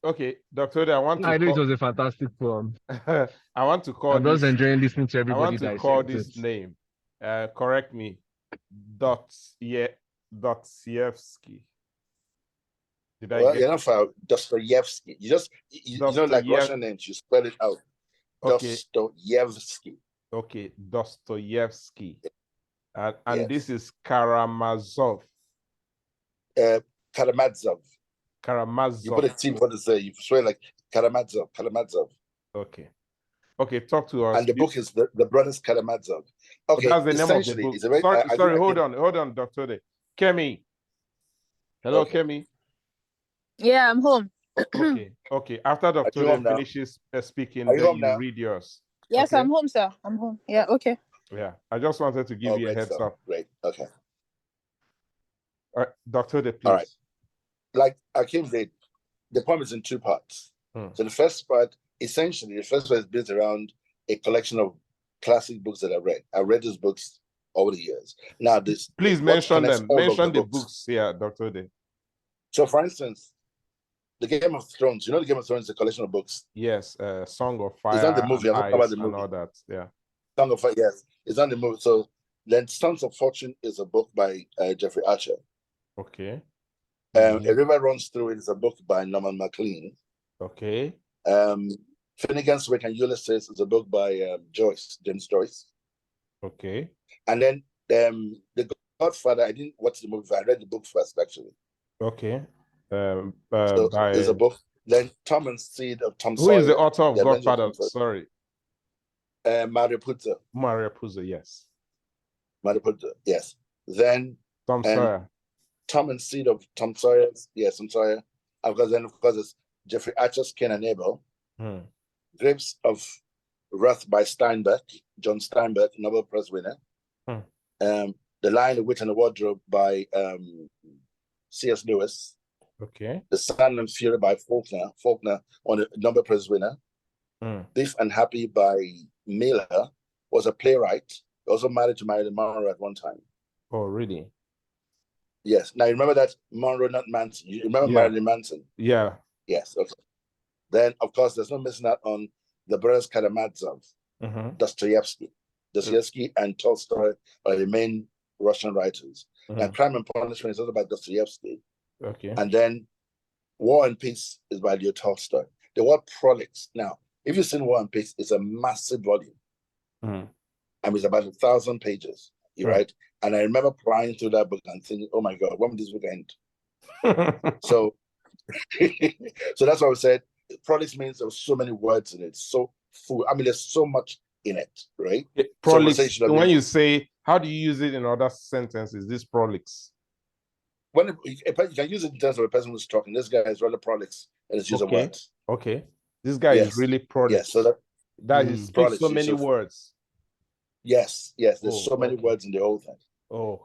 Okay, Dr. Ode, I know it was a fantastic poem. I want to call I'm just enjoying listening to everybody. I want to call this name. Correct me. Dostoevsky. Did I get? You're not for Dostoevsky. You don't like Russian names. You spell it out. Okay. Dostoevsky. Okay, Dostoevsky. And yes. This is Karamazov. Karamazov. Karamazov. You put a T before to say. You swear like Karamazov. Karamazov. Okay. Okay, talk to us. And the book is the Brothers Karamazov. Okay, that's the name of the book. Sorry, hold on, Dr. Ode. Kemi. Hello, okay. Kemi. Yeah, I'm home. Okay. After Dr. Ode finishes speaking, then you read yours. Yes, okay? I'm home, sir. I'm home. Yeah, okay. Yeah, I just wanted to give you a heads up. Great, okay. All right, Dr. Ode, please. All right. Like Akim said, the poem is in two parts. So the first part, essentially, the first part is built around a collection of classic books that I read. I read these books over the years. Now, please mention them. Mention the books here, Dr. Ode. So, for instance, the Game of Thrones. You know, the Game of Thrones is a collection of books. Yes, Song of Fire. It's not the movie. I'm talking about the movie. And all that. Yeah. Song of Fire. Yes, it's not the movie. So then, Sons of Fortune is a book by Jeffrey Archer. Okay. A River Runs Through It is a book by Norman MacLean. Okay. Finnegan's Wake and Ulysses is a book by James Joyce. Okay. And then The Godfather, I didn't watch the movie, I read the book first, actually. Okay. So there's a book. Then Tom and Seed of Tom Sawyer. Who is the author of Godfather? Sorry. Mario Puzo. Mario Puzo, yes. Mario Puzo, yes. Then Tom Sawyer. Tom and Seed of Tom Sawyer. Yes, Tom Sawyer. Because then, of course, it's Jeffrey Archer's Cain and Abel. Grapes of Wrath by Steinbeck, John Steinbeck, Nobel Prize winner. The Lion, the Witch, and the Wardrobe by C.S. Lewis. Okay. The Sun and Fury by Faulkner, on a Nobel Prize winner. Beef and Happy by Miller, was a playwright. He also married to Marilyn Monroe at one time. Oh, really? Yes. Now, you remember that Monroe, not Manson. You remember Marilyn Manson? Yeah. Yes. Okay. Then, of course, there's no missing out on the Brothers Karamazov, Dostoevsky. Dostoevsky and Tolstoy are the main Russian writers. And Crime and Punishment is also by Dostoevsky. Okay. And then War and Peace is by Leo Tolstoy. the word prolix. Now, if you've seen War and Peace, it's a massive volume. Mm. I mean, it's about 1,000 pages, right? And I remember plying through that book and thinking, oh my God, when will this book end? So, so that's why I said prolix means there's so many words in it, so full. I mean, there's so much in it, right? Prolix. So when you say, how do you use it in other sentences? This prolix. When you can use it in terms of a person who's talking. This guy is really prolix in his use of words. Okay. This guy is really prolix. Yes. So that he speaks prolix, so many words. Yes. There's so many words in the whole thing.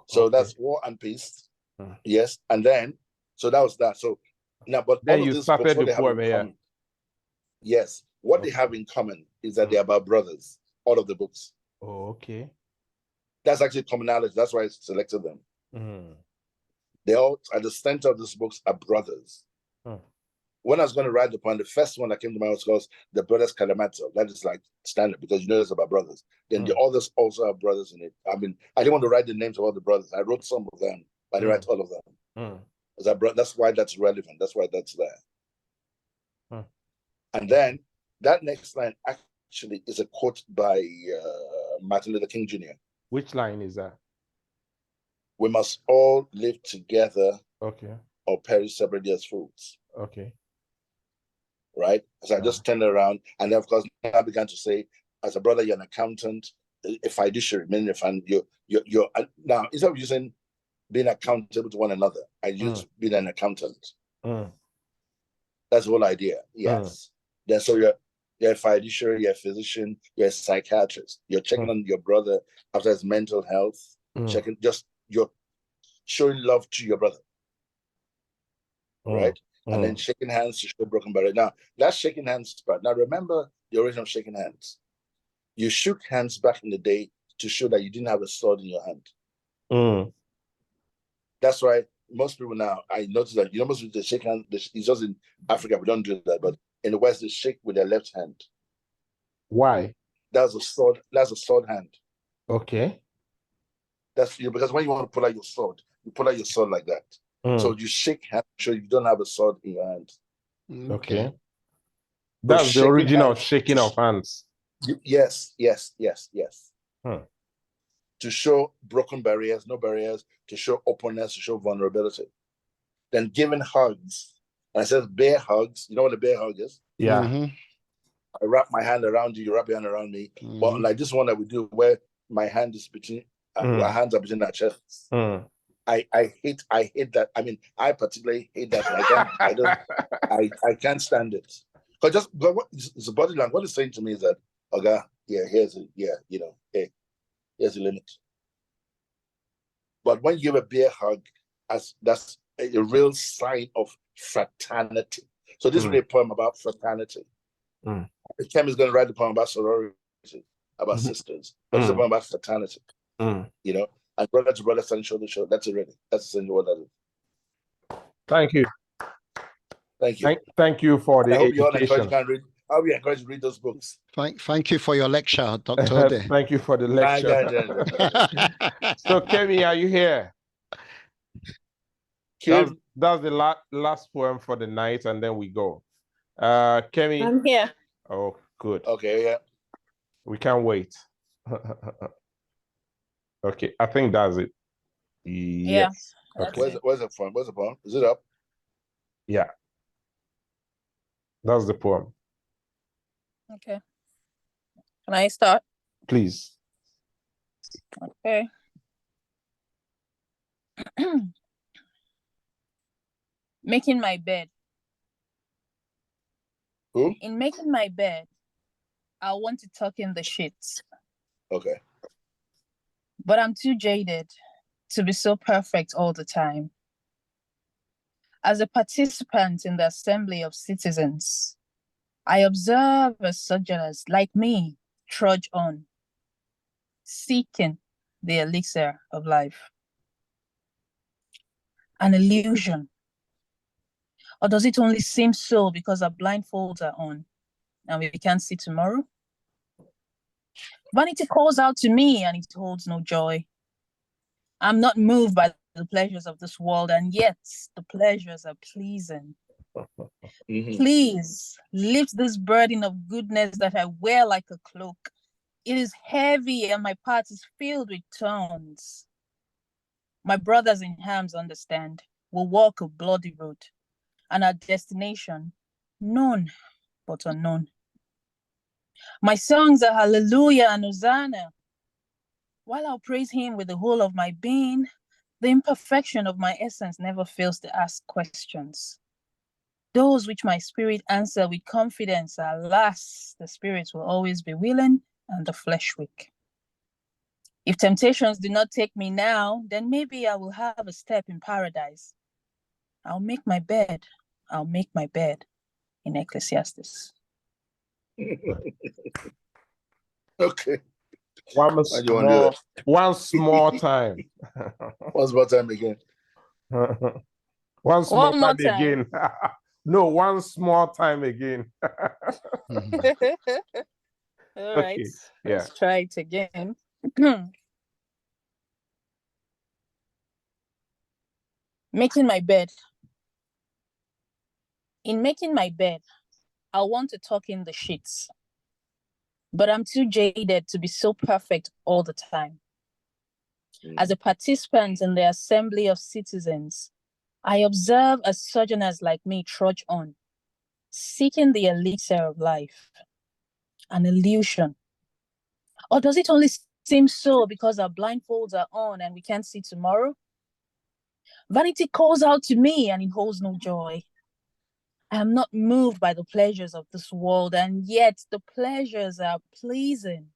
So that's War and Peace. Yes. And then, so that was that. So now, but then all you of these started books, the poem here. Yes. What they have in common is that they're about brothers. All of the books. Oh, okay. That's actually commonality. That's why I selected them. They all, at the center of these books, are brothers. When I was going to write the poem, the first one that came to mind was called The Brothers Kalamazoo. That is like standard because you know it's about brothers. Then the others also have brothers in it. I mean, I didn't want to write the names of all the brothers. I wrote some of them, but I didn't write all of them. That's why that's relevant. That's why that's there. And then that next line actually is a quote by Martin Luther King Jr. Which line is that? We must all live together, or perish separately as fools. Right? So I just turned around, and then of course I began to say, as a brother, you're an accountant, a fiduciary, meaning you're now instead of using being accountable to one another, I use being an accountant. That's the whole idea. Yes. Then so you're a fiduciary, you're a physician, you're a psychiatrist. You're checking on your brother after his mental health, you're showing love to your brother. Right? And then shaking hands to show broken barrier. Now, that's shaking hands part. Now, remember the origin of shaking hands. You shook hands back in the day to show that you didn't have a sword in your hand. That's why most people now, I notice that, you know, most people shake hands, it's just in Africa, we don't do that, but in the West, they shake with their left hand. Why? That's a sword hand. Okay. That's because when you want to pull out your sword, you pull out your sword like that. So you shake hands, so you don't have a sword in your hand. Okay. That's the origin of shaking of hands. Yes. To show broken barriers, no barriers, to show openness, to show vulnerability. Then giving hugs. And I said bear hugs. You know what a bear hug is? Yeah. I wrap my hand around you, you wrap your hand around me. But like this one that we do where my hand is between, our hands are between our chests. I hate that. I mean, I particularly hate that. I can't stand it. Because it's a body language. What it's saying to me is that, okay, here's the limit. But when you give a bear hug, that's a real sign of fraternity. So this is really a poem about fraternity. Kim is going to write a poem about sorority, about sisters. But it's a poem about fraternity. You know, and brother to brother stand shoulder to shoulder. That's it really. That's essentially what that is. Thank you. Thank you. Thank you for the I hope you all education. I'll be encouraged to read those books. Thank you for your lecture, Dr. Thank you for the lecture. So, Kemi, are you here? That's the last poem for the night, and then we go. Kemi. I'm here. Oh, good. Okay, yeah. We can't wait. Okay, I think that's it. Yes. Yeah. Okay. Where's the poem? Where's the poem? Is it up? Yeah. That's the poem. Okay. Can I start? Please. Okay. Making my bed. Who? In making my bed, I want to tuck in the sheets. Okay. But I'm too jaded to be so perfect all the time. As a participant in the assembly of citizens, I observe as sojourners like me trudge on, seeking the elixir of life. An illusion. Or does it only seem so because our blindfolds are on and we can't see tomorrow? Vanity calls out to me and it holds no joy. I'm not moved by the pleasures of this world, and yet the pleasures are pleasing. Please Lift this burden of goodness that I wear like a cloak. It is heavy and my path is filled with thorns. My brothers in arms understand. We'll walk a bloody road, and our destination, known but unknown. My songs are hallelujah and hosanna. While I'll praise him with the whole of my being, the imperfection of my essence never fails to ask questions. Those which my spirit answer with confidence, alas, the spirit will always be willing and the flesh weak. If temptations do not take me now, then maybe I will have a step in paradise. I'll make my bed in Ecclesiastes. Okay. Once more time. Once more time again. Once more time again. No, once more time again. All right. Let's try it again. Making my bed. In making my bed, I want to tuck in the sheets, but I'm too jaded to be so perfect all the time. As a participant in the assembly of citizens, I observe as sojourners like me trudge on, seeking the elixir of life, an illusion. Or does it only seem so because our blindfolds are on and we can't see tomorrow? Vanity calls out to me and it holds no joy. I am not moved by the pleasures of this world, and yet the pleasures are pleasing.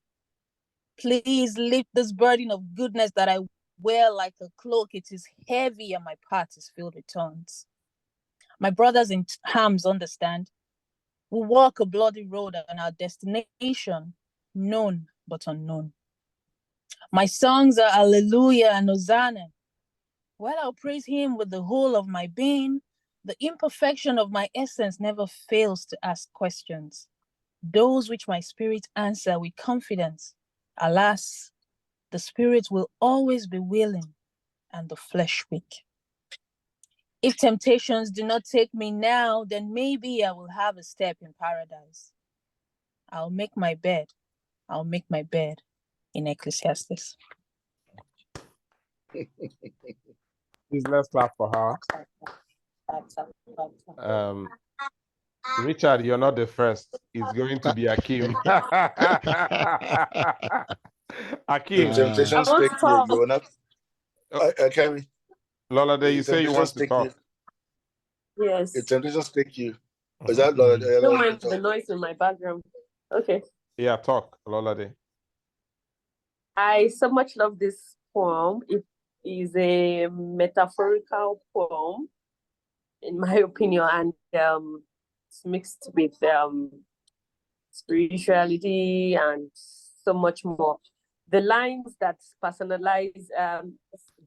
Please lift this burden of goodness that I wear like a cloak. It is heavy and my path is filled with thorns. My brothers in arms understand. We walk a bloody road and our destination, known but unknown. My songs are hallelujah and hosanna. While I'll praise him with the whole of my being, the imperfection of my essence never fails to ask questions, those which my spirit answer with confidence. Alas, the spirit will always be willing and the flesh weak. If temptations do not take me now, then maybe I will have a step in paradise. I'll make my bed in Ecclesiastes. Please, let's clap for her. Richard, you're not the first. It's going to be Akim. Akim. If temptations take you, you will not. Kemi. Lolade, you say you want to talk. Yes. If temptations take you, is that Lolade? Don't mind the noise in my background. Okay. Yeah, talk, Lolade. I so much love this poem. It is a metaphorical poem, in my opinion, and it's mixed with spirituality and so much more. The lines that personalize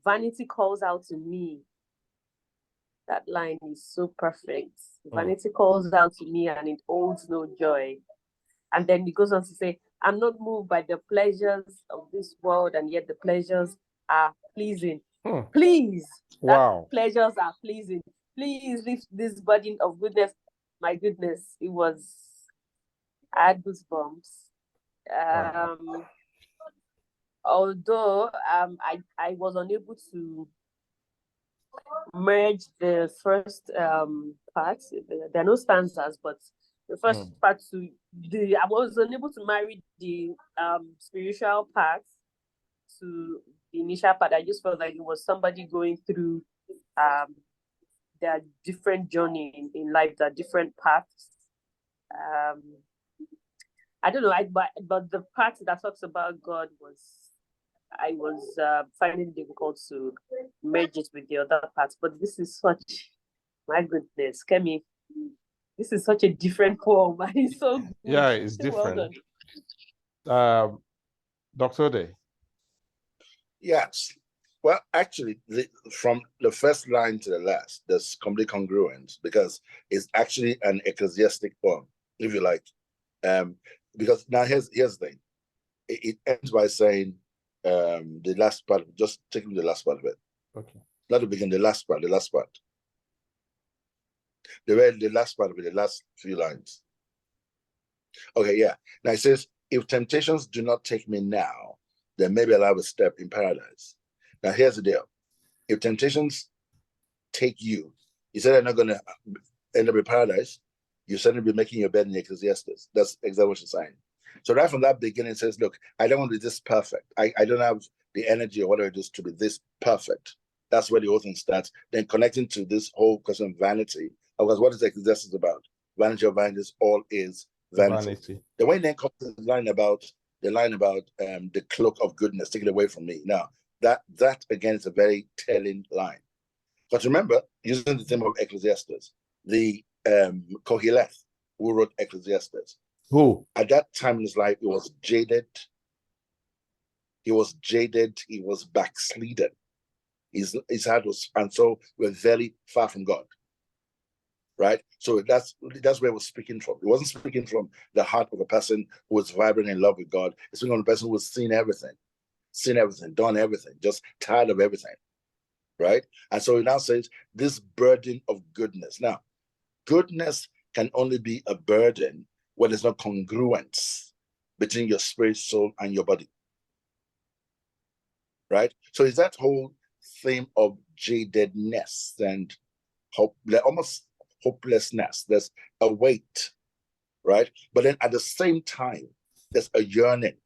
vanity calls out to me. That line is so perfect. Vanity calls out to me and it holds no joy. And then it goes on to say, I'm not moved by the pleasures of this world, and yet the pleasures are pleasing. Please, wow. Pleasures are pleasing. Please lift this burden of goodness. My goodness, I had goosebumps. Although I was unable to merge the first part. There are no stanzas, but the first part I was unable to marry the spiritual part to the initial part. I just felt like it was somebody going through their different journey in life, their different paths. I don't know, but the part that talks about God I was finding it difficult to merge it with the other parts. But this is such, my goodness, Kemi, this is such a different poem. It's so good. Yeah, it's different. Well Dr. Ode. Yes. Well, actually, from the first line to the last, there's complete congruence because it's actually an ecclesiastic poem, if you like. Because now here's the thing. It ends by saying the last part, just taking the last part of it. Okay. Not the beginning, the last part. The last part of it, the last few lines. Okay, yeah. Now it says, if temptations do not take me now, then maybe I'll have a step in paradise. Now here's the deal. If temptations take you, you said they're not going to end up in paradise, you certainly be making your bed in Ecclesiastes. That's exactly what you're saying. So right from that beginning, it says, look, I don't want to be this perfect. I don't have the energy or whatever it is to be this perfect. That's where the whole thing starts. Then connecting to this whole question of vanity. Because what is Ecclesiastes about? Vanity of vanities, all is vanity. The way then comes to the line about the cloak of goodness, take it away from me. Now, that again is a very telling line. But remember, using the theme of Ecclesiastes, the Koheleth, who wrote Ecclesiastes, who at that time in his life, he was jaded. He was backslidden. His heart was, and so we're very far from God. Right? So that's where we're speaking from. It wasn't speaking from the heart of a person who was vibrant in love with God. It's speaking from a person who has seen everything, done everything, just tired of everything. Right? And so it now says this burden of goodness. Now, goodness can only be a burden when there's no congruence between your spirit, soul, and your body. Right? So it's that whole theme of jadedness and hope, almost hopelessness. There's a weight, right? But then at the same time, there's a yearning.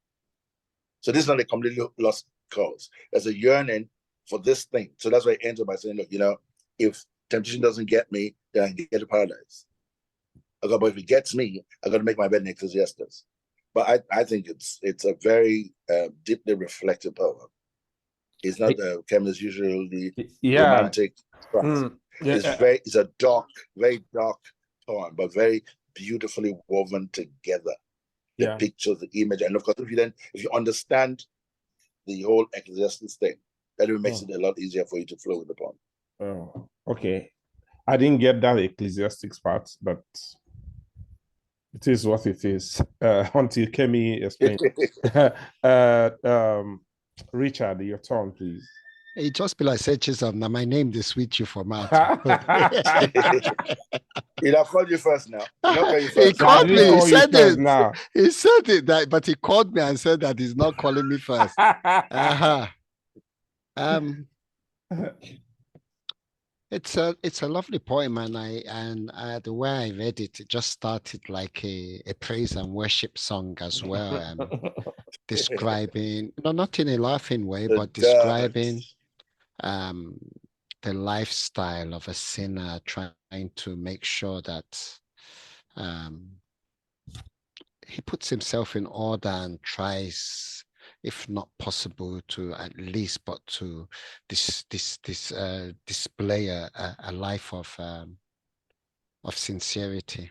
So this is not a completely lost cause. There's a yearning for this thing. So that's why I ends up by saying, look, if temptation doesn't get me, then I can get to paradise. Okay, but if it gets me, I got to make my bed in Ecclesiastes. But I think it's a very deeply reflective poem. It's not the chemist's usually romantic. It's a dark, very dark poem, but very beautifully woven together. The pictures, the image, and of course, if you understand the whole Ecclesiastes thing, that makes it a lot easier for you to flow with the poem. Oh, okay. I didn't get that Ecclesiastics part, but it is what it is. Until Kemi explained. Richard, your turn, please. It just be like say Chisholm. Now my name they switch you for mouth. He'll have called you first now. He called me. He said it. Now. He said it but he called me and said that he's not calling me first. It's a lovely poem, and the way I read it, it just started like a praise and worship song as well, describing not in a laughing way, but describing the lifestyle of a sinner trying to make sure that he puts himself in order and tries, if not possible, to at least, but to display a life of sincerity.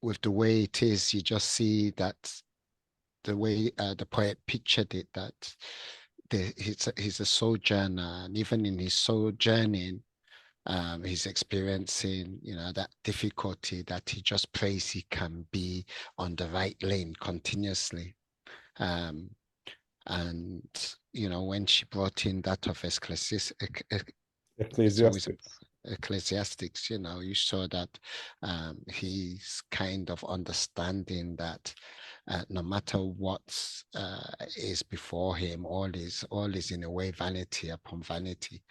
With the way it is, you just see that the way the poet pictured it, that he's a sojourner, and even in his sojourning, he's experiencing, that difficulty that he just prays he can be on the right lane continuously. And, when she brought in that of Ecclesiastics, you saw that he's kind of understanding that no matter what is before him, all is in a way vanity upon vanity.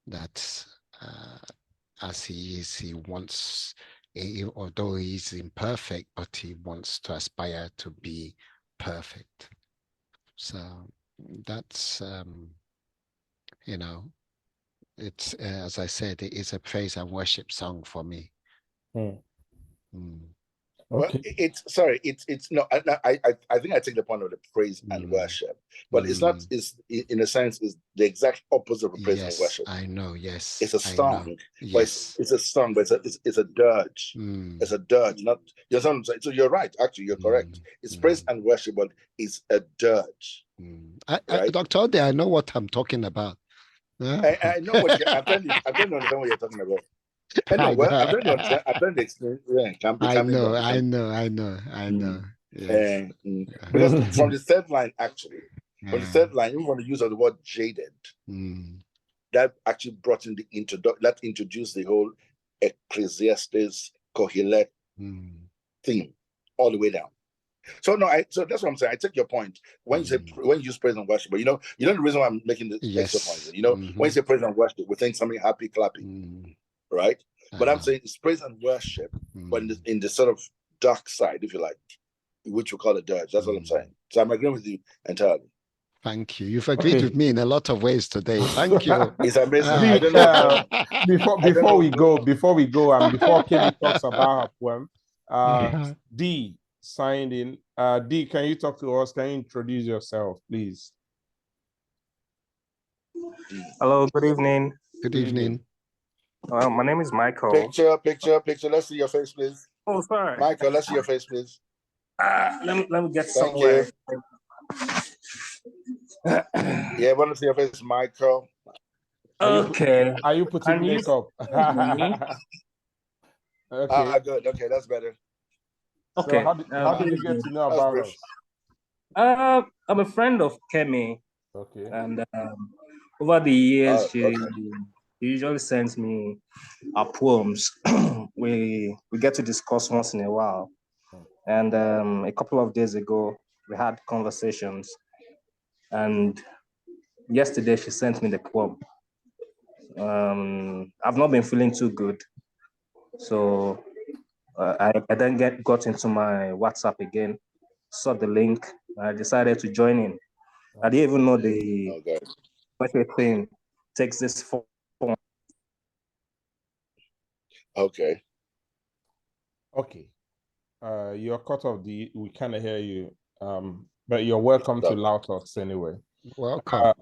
That as he is, he wants, although he's imperfect, but he wants to aspire to be perfect. So that's it's as I said, it is a praise and worship song for me. Well, it's no. I think I take the point of the praise and worship, but it's not. It's in a sense is the exact opposite of praise and worship. I know. Yes, it's a song. Yes, it's a song, but it's a dirge. It's a dirge. Not you're saying. So you're right. Actually, you're correct. It's praise and worship, but it's a dirge. Right? Dr. Ode, I know what I'm talking about. I know what you're. I'm trying to understand what you're talking about. I'm trying to explain. I know. Yes. Because from the third line, actually, from the third line, even from the use of the word jaded, that actually brought in that introduced the whole Ecclesiastes, Kohelet theme all the way down. So no, so that's what I'm saying. I take your point when you say when you use praise and worship, but you know the reason why I'm making this extra point. You know, when you say praise and worship, we think something happy, clapping, right? But I'm saying it's praise and worship, but in the sort of dark side, if you like, which we call the dirge. That's what I'm saying. So I'm agreeing with you entirely. Thank you. You've agreed with me in a lot of ways today. Thank you. It's amazing. I don't know. Before we go, and before Kemi talks about her poem, D signed in. D, can you talk to us? Can you introduce yourself, please? Hello, good evening. Good evening. Well, my name is Michael. Picture. Let's see your face, please. Oh, sorry. Michael, let's see your face, please. Let me get Thank somewhere. you. Yeah, I want to see your face, Michael. Okay. Are you putting makeup? Okay. Good. Okay, that's better. Okay. So how did you get to know about us? I'm a friend of Kemi. Okay. And over the years, she usually sends me our poems. we get to discuss once in a while. And a couple of days ago, we had conversations. And yesterday, she sent me the poem. I've not been feeling too good. So I then got into my WhatsApp again, saw the link, I decided to join in. I didn't even know the poetry thing takes this form. Okay. You're cut off. We kind of hear you. But you're welcome to Loudthotz anyway. Welcome.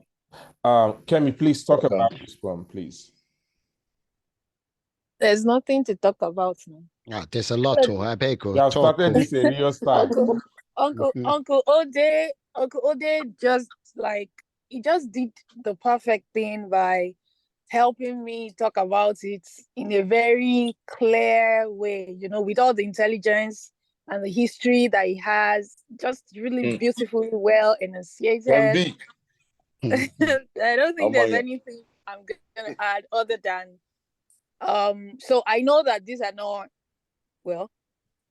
Kemi, please talk about this poem, please. There's nothing to talk about now. There's a lot to I beg you. You have started this in your style. Uncle Ode just he just did the perfect thing by helping me talk about it in a very clear way, with all the intelligence and the history that he has, just really beautifully well enunciated. I don't think there's anything I'm gonna add other than so I know that these are not, well,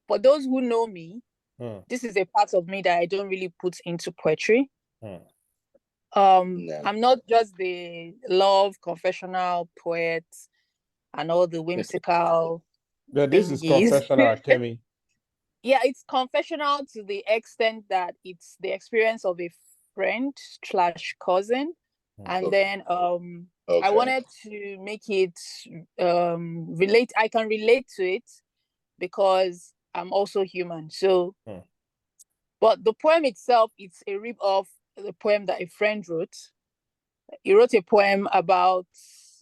for those who know me, this is a part of me that I don't really put into poetry. I'm not just the love confessional poet and all the whimsical this is confessional, Kemi. Yeah, it's confessional to the extent that it's the experience of a friend / cousin. And then I wanted to make it relate. I can relate to it because I'm also human. So, but the poem itself, it's a rip off the poem that a friend wrote. He wrote a poem about,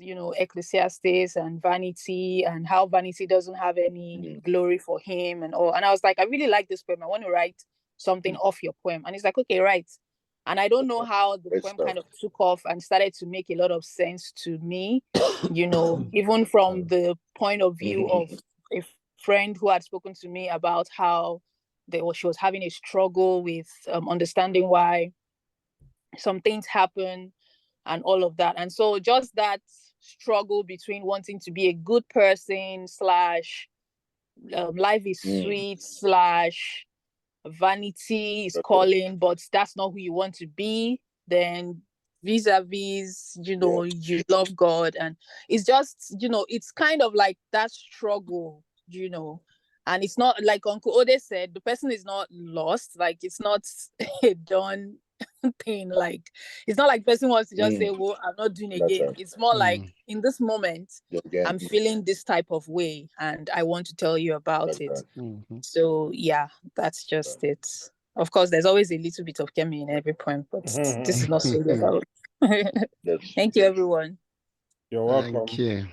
Ecclesiastes and vanity and how vanity doesn't have any glory for him and all. And I was like, I really like this poem. I want to write something off your poem. And he's like, okay, write. And I don't know how the poem kind of took off and started to make a lot of sense to me, even from the point of view of a friend who had spoken to me about how she was having a struggle with understanding why some things happen and all of that. And so just that struggle between wanting to be a good person / life is sweet / vanity is calling, but that's not who you want to be. Then vis-a-vis, you love God. And it's just, it's kind of like that struggle, and it's not like Uncle Ode said, the person is not lost. Like, it's not a done thing. Like, it's not like the person wants to just say, well, I'm not doing again. Right. It's more like, in this moment, I'm feeling this type of way and I want to tell you about it. So yeah, that's just it. Of course, there's always a little bit of Kemi in every poem, but this is not so about. Thank you, everyone. You're welcome. Thank you.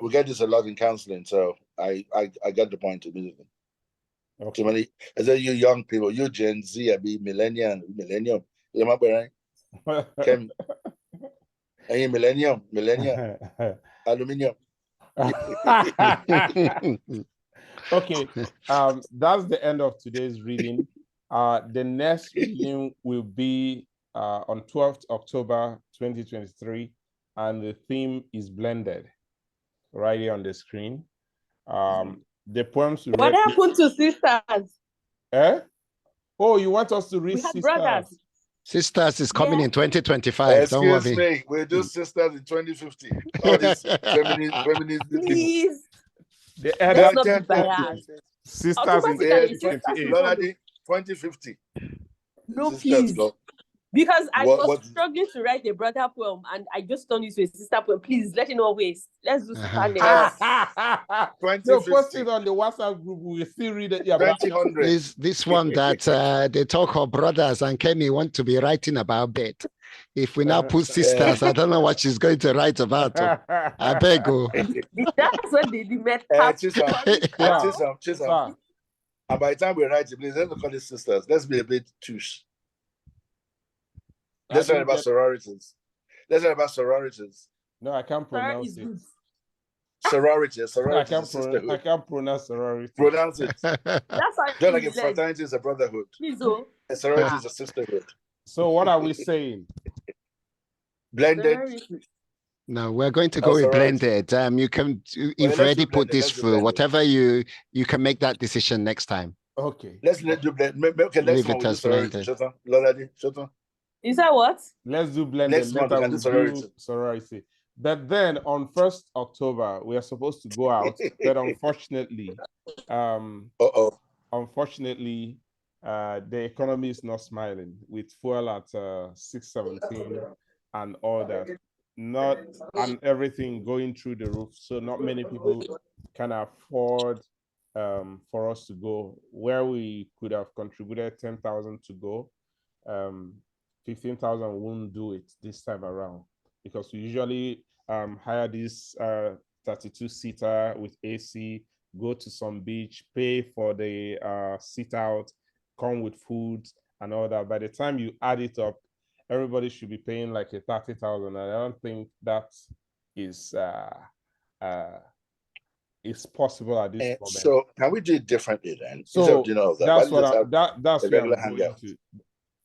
We get this a lot in counseling, so I get the point immediately. Too many. I said, you young people, you Gen Z, I be millennium. You remember, right? Kemi. Are you millennium? Aluminium. Okay, that's the end of today's reading. The next reading will be on 12th October 2023, and the theme is blended. right here on the screen. The poems we What read. happened to sisters? Oh, you want us to read We had sisters? brothers. Sisters is coming in 2025. Don't Excuse worry. me, we'll do sisters in 2050. All these feminist Please. The Let's not be biased. sisters in 2028. 2050. No, sisters, please. no. Because I was struggling to write a brother poem and I just turned it to a sister poem. Please, let it not waste. Let's do sister names. No, post it on the WhatsApp group. We'll still read it. Yeah, this one that they talk of brothers and Kemi want to be writing about bed. If we now put sisters, I don't know what she's going to write about. I beg you. That's what they met. Chisholm. And by the time we write it, please let's call it sisters. Let's be a bit touche. Let's write about sororities. Let's write about sororities. No, I can't pronounce it. Sorority. I can't pronounce sorority. Pronounce it. That's just like a fraternity is a brotherhood. A sorority is a sisterhood. So what are we saying? Blended. No, we're going to go with blended. You can, you've already put this through. Whatever you can make that decision next time. Okay. Let's do blended. Okay, let's leave it as blended. Is that what? Let's do blended. Next month, we'll do sorority. But then on 1st October, we are supposed to go out. But unfortunately, unfortunately, the economy is not smiling with fuel at 617 and all that. And everything going through the roof. So not many people can afford for us to go. Where we could have contributed 10,000 to go, 15,000 won't do it this time around, because we usually hire this 32-seater with AC, go to some beach, pay for the sit out, come with food and all that. By the time you add it up, everybody should be paying like a 30,000. I don't think that is possible at this moment. So can we do it differently then? So that's what I'm going to.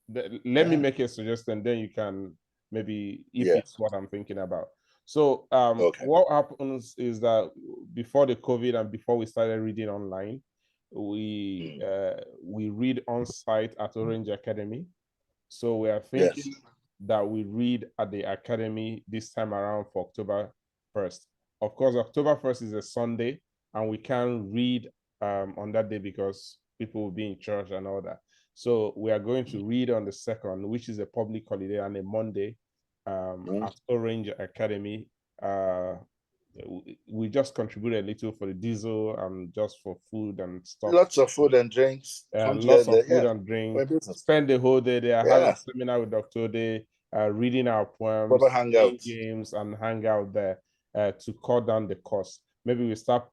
Let me make a suggestion, then you can maybe it's what I'm thinking about. So what happens is that before the COVID and before we started reading online, we read on site at Orange Academy. So we are thinking that we read at the academy this time around for October 1st. Of course, October 1st is a Sunday, and we can't read on that day because people will be in church and all that. So we are going to read on the 2nd, which is a public holiday, and a Monday at Orange Academy. We just contributed a little for the diesel and just for food and stuff. Lots of food and drinks. Lots of food and drinks. Spend the whole day there, have a seminar with Dr. Ode, reading our poems, playing games, and hang out there to cut down the cost. Maybe we start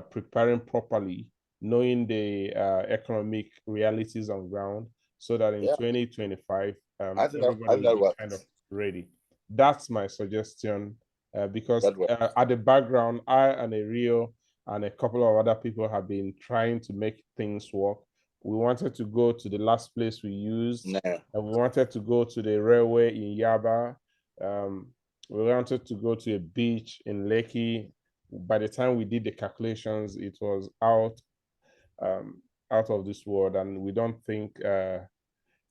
preparing properly, knowing the economic realities on ground, so that in 2025, everybody will be kind of ready. That's my suggestion, because at the background, I and Ario and a couple of other people have been trying to make things work. We wanted to go to the last place we used, and we wanted to go to the railway in Yaba. We wanted to go to a beach in Lekki. By the time we did the calculations, it was out of this world, and we don't think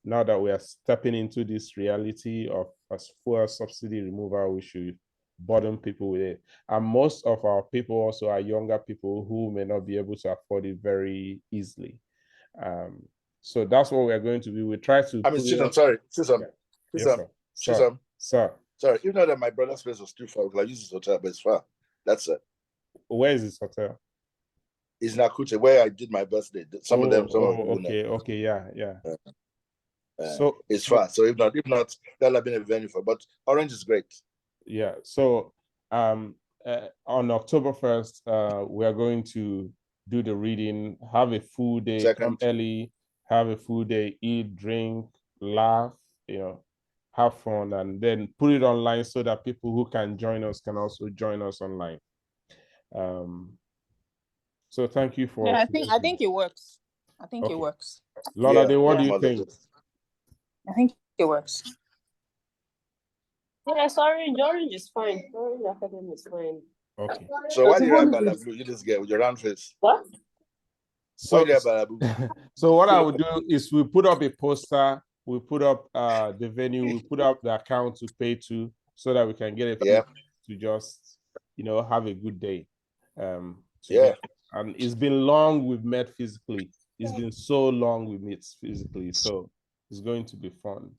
now that we are stepping into this reality of a fuel subsidy removal, we should burden people with it. And most of our people also are younger people who may not be able to afford it very easily. So that's what we're going to do. We try to. Sorry, you know that my brother's place was too far. I use this hotel, but it's far. That's it. Where is this hotel? It's Nakute, where I did my birthday. Some of them. Okay, yeah. So it's far. So if not, that'll have been a venue for. But Orange is great. Yeah. So on October 1st, we are going to do the reading. Have a full day. Come early. Have a full day. Eat, drink, laugh. Have fun, and then put it online so that people who can join us can also join us online. So thank you for. Yeah, I think it works. I think it works. Lola, what do you think? I think it works. Yeah, Orange is fine. Orange Academy is fine. Okay. So why do you have Balabu? You just get with your round face. What? So, so what I would do is we put up a poster, we put up the venue, we put up the account to pay to, so that we can get a people to just, you know, have a good day. And it's been long we've met physically. It's been so long we meet physically, so it's going to be fun.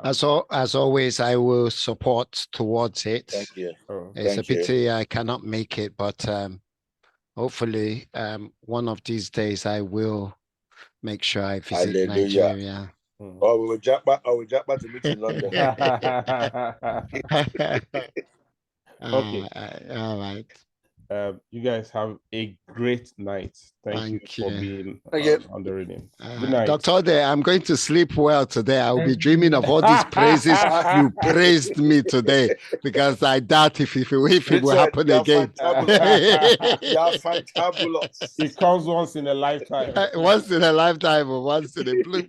As always, I will support towards it. Thank you. It's a pity I cannot make it, but hopefully one of these days I will make sure I visit Nigeria. Oh, we will jump back to meet in London. Okay. All right. You guys have a great night. Thank you for being on the reading. Good night. Dr. Ode, I'm going to sleep well today. I will be dreaming of all these praises you praised me today, because I doubt if it will happen again. You're fantabulous. It comes once in a lifetime. Once in a lifetime or once in a blue.